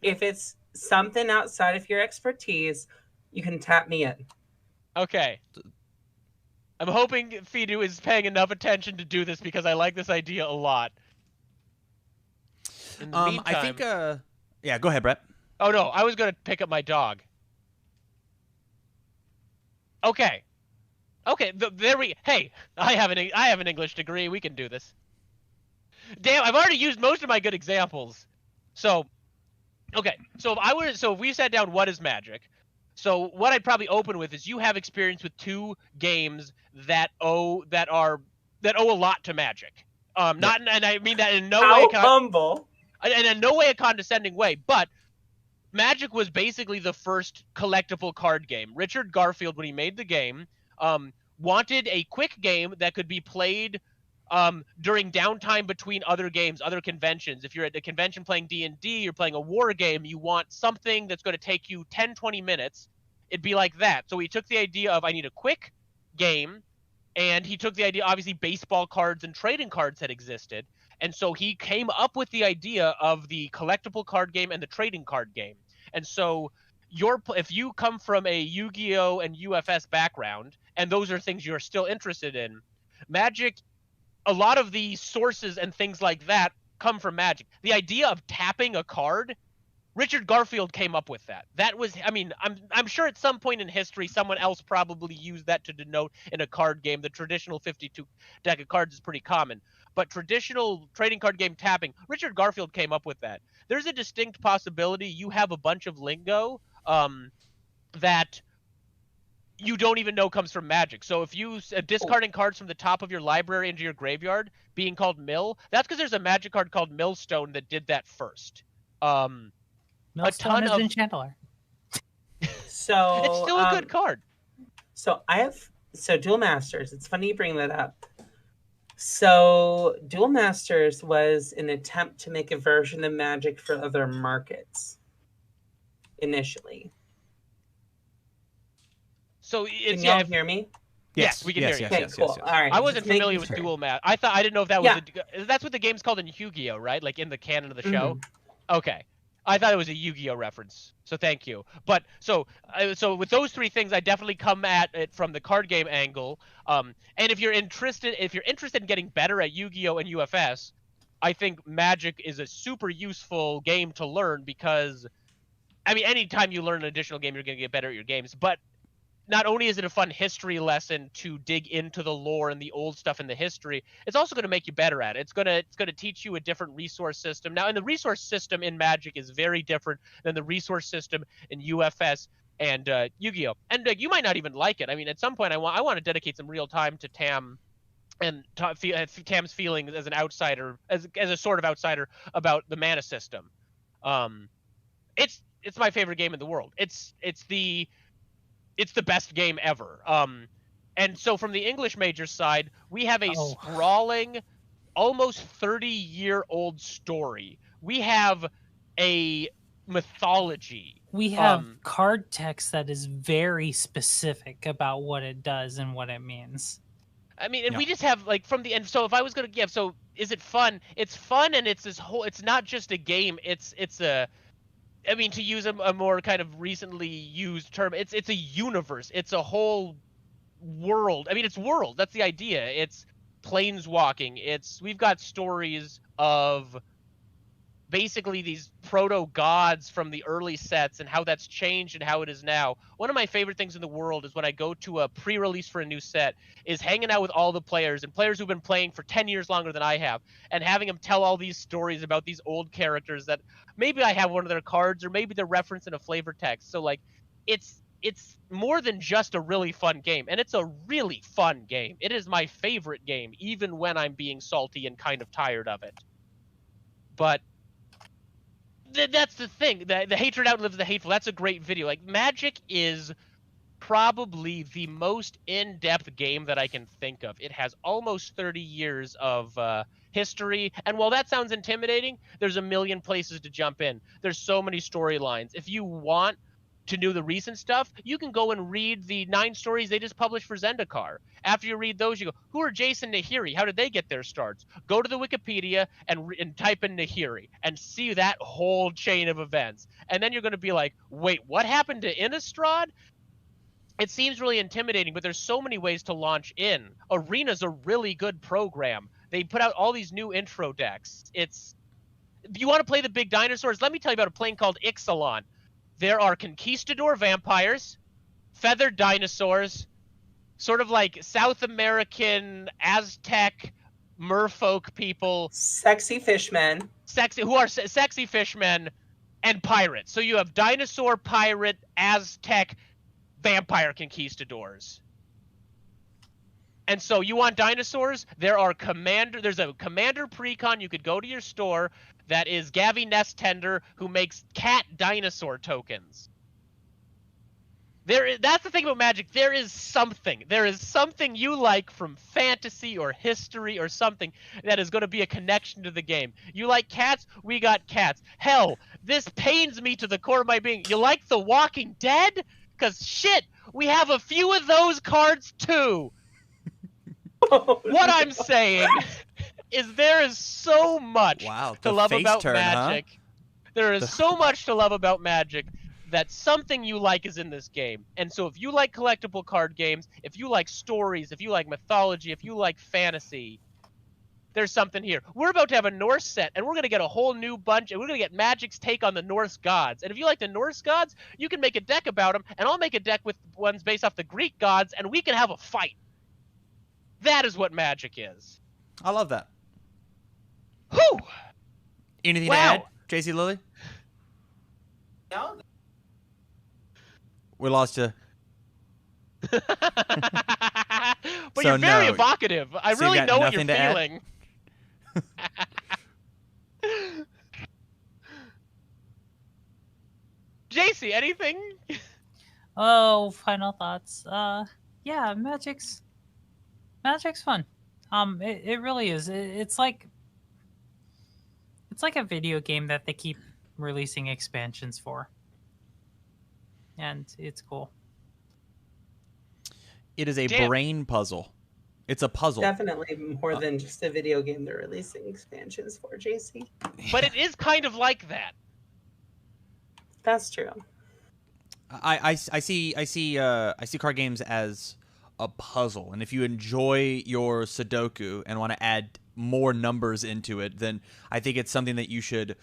If it's something outside of your expertise, you can tap me in. Okay. I'm hoping Fidu is paying enough attention to do this because I like this idea a lot. In the meantime, I think. Yeah, go ahead, Brett. Oh no, I was gonna pick up my dog. Okay. Hey, I have an English degree. We can do this. Damn, I've already used most of my good examples. So, okay. So if we sat down, what is magic? So what I'd probably open with is you have experience with 2 games that owe a lot to magic. And I mean that in no way humble. And in no way a condescending way, but Magic was basically the first collectible card game. Richard Garfield, when he made the game, wanted a quick game that could be played during downtime between other games, other conventions. If you're at a convention playing D&D, you're playing a war game, you want something that's going to take you 10, 20 minutes. It'd be like that. So he took the idea of, I need a quick game, and he took the idea, obviously baseball cards and trading cards had existed, And so he came up with the idea of the collectible card game and the trading card game. And so if you come from a Yu-Gi-Oh and UFS background, and those are things you're still interested in, Magic, a lot of the sources and things like that come from Magic. The idea of tapping a card, Richard Garfield came up with that. That was, I mean, I'm sure at some point in history, someone else probably used that to denote in a card game. The traditional 52 deck of cards is pretty common, but traditional trading card game tapping, Richard Garfield came up with that. There's a distinct possibility you have a bunch of lingo that you don't even know comes from Magic. So if you discarding cards from the top of your library into your graveyard being called mill, that's because there's a Magic card called Millstone that did that first. Millstone is Enchanter. So it's still a good card. So Duel Masters. It's funny you bring that up. So Duel Masters was an attempt to make a version of Magic for other markets initially. So can y'all hear me? Yes, we can hear you. Okay, cool. All right. I wasn't familiar with Duel Masters. I didn't know if that was that's what the game's called in Yu-Gi-Oh, right? Like in the canon of the show. Okay. I thought it was a Yu-Gi-Oh reference, so thank you. But so with those three things, I definitely come at it from the card game angle. And if you're interested in getting better at Yu-Gi-Oh and UFS, I think Magic is a super useful game to learn because, I mean, anytime you learn an additional game, you're going to get better at your games. But not only is it a fun history lesson to dig into the lore and the old stuff in the history, it's also going to make you better at it. It's going to teach you a different resource system. Now, and the resource system in Magic is very different than the resource system in UFS and Yu-Gi-Oh. And you might not even like it. I mean, at some point, I want to dedicate some real time to Tam and Tam's feelings as an outsider, as a sort of outsider about the mana system. It's my favorite game in the world. It's the best game ever. And so from the English major side, we have a sprawling, almost 30-year-old story. We have a mythology. We have card text that is very specific about what it does and what it means. I mean, and we just have like from the end. So if I was going to give, so is it fun? It's fun, and it's this whole. It's not just a game. It's a. I mean, to use a more kind of recently used term, it's a universe. It's a whole world. I mean, it's world. That's the idea. It's planeswalking. We've got stories of basically these proto-gods from the early sets and how that's changed and how it is now. One of my favorite things in the world is when I go to a pre-release for a new set is hanging out with all the players and players who've been playing for 10 years longer than I have and having them tell all these stories about these old characters that maybe I have one of their cards or maybe they're referenced in a flavor text. So like it's more than just a really fun game, and it's a really fun game. It is my favorite game even when I'm being salty and kind of tired of it. But that's the thing. The hatred outlives the hateful. That's a great video. Like, Magic is probably the most in-depth game that I can think of. It has almost 30 years of history. And while that sounds intimidating, there's a million places to jump in. There's so many storylines. If you want to do the recent stuff, you can go and read the 9 stories they just published for Zendikar. After you read those, you go, who are Jason Nahiri? How did they get their starts? Go to the Wikipedia and type in Nahiri and see that whole chain of events. And then you're going to be like, wait, what happened to Innistrad? It seems really intimidating, but there's so many ways to launch in. Arena's a really good program. They put out all these new intro decks. If you want to play the big dinosaurs, let me tell you about a plane called Ixalan. There are conquistador vampires, feathered dinosaurs, sort of like South American Aztec merfolk people. Sexy fishmen. Sexy fishmen and pirates. So you have dinosaur, pirate, Aztec, vampire conquistadors. And so you want dinosaurs? There's a commander precon. You could go to your store that is Gavi Nesttender, who makes cat dinosaur tokens. That's the thing about Magic. There is something you like from fantasy or history or something that is going to be a connection to the game. You like cats? We got cats. Hell, this pains me to the core of my being. You like The Walking Dead? Because shit, we have a few of those cards too. What I'm saying there is so much Wow, to the love face about turn, Magic. huh? There is so much to love about Magic that something you like is in this game. And so if you like collectible card games, if you like stories, if you like mythology, if you like fantasy, there's something here. We're about to have a Norse set, and we're going to get a whole new bunch, and we're going to get Magic's take on the Norse gods. And if you like the Norse gods, you can make a deck about them, and I'll make a deck with ones based off the Greek gods, and we can have a fight. That is what Magic is. I love that. Whew! Anything to Wow. add, JC Lily? No, We lost you. But So you're very no. evocative. I So you really got know what you're nothing to add? feeling. JC, anything? Oh, final thoughts. Yeah, Magic's fun. It really is. It's like a video game that they keep releasing expansions for, and it's cool. It is a Damn. brain puzzle. It's a puzzle. definitely more than just a video game they're releasing expansions for, JC. But it is kind of like that. That's true. I see card games as a puzzle, and if you enjoy your Sudoku and want to add more numbers into it, then I think it's something that you should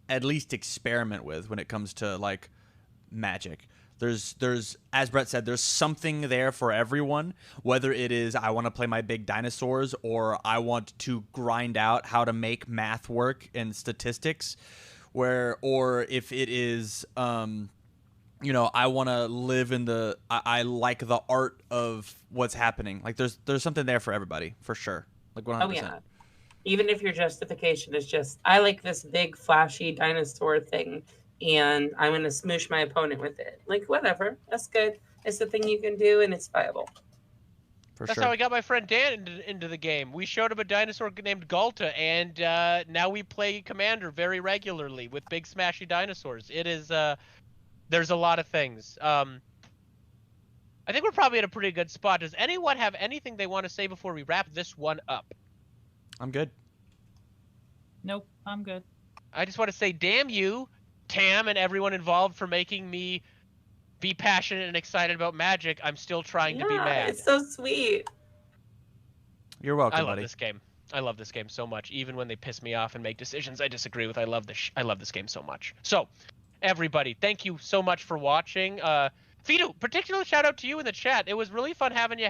at least experiment with when it comes to like Magic. There's as Brett said, there's something there for everyone, whether it is I want to play my big dinosaurs or I want to grind out how to make math work and statistics, or if it is you know, I want to live in the I like the art of what's happening. Like there's something there for everybody, for sure. Like 100%. Oh yeah. Even if your justification is just, I like this big flashy dinosaur thing, and I'm gonna smoosh my opponent with it. Like whatever, that's good. It's the thing you can do, and it's viable. For That's sure. how I got my friend Dan into the game. We showed him a dinosaur named Galta, and now we play Commander very regularly with big smashy dinosaurs. It is there's a lot of things. I think we're probably at a pretty good spot. Does anyone have anything they want to say before we wrap this one up? I'm good. Nope, I'm good. I just want to say damn you, Tam, and everyone involved for making me be passionate and excited about Magic. I'm still trying to be mad. It's so sweet. You're welcome, I love buddy. this game. I love this game so much. Even when they piss me off and make decisions I disagree with, I love this game so much. So, everybody, thank you so much for watching. Fidu, particular shout out to you in the chat. It was really fun having you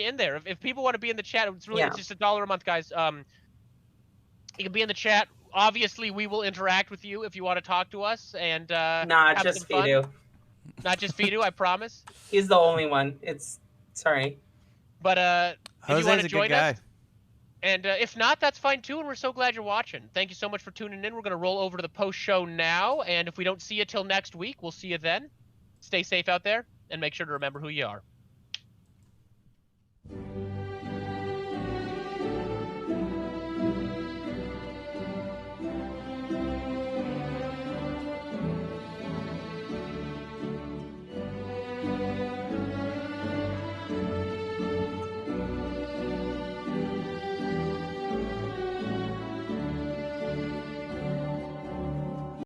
in there. If people want to be in the chat, it's just $1 a month, guys. You can be in the chat. Obviously, we will interact with you if you want to talk to us and Not have just some fun. Fidu. Not just Fidu, I promise. He's the only one. Sorry. But if you want Jose's to a join good guy. us, and if not, that's fine too, and we're so glad you're watching. Thank you so much for tuning in. We're going to roll over to the post show now, and if we don't see you till next week, we'll see you then. Stay safe out there, and make sure to remember who you are.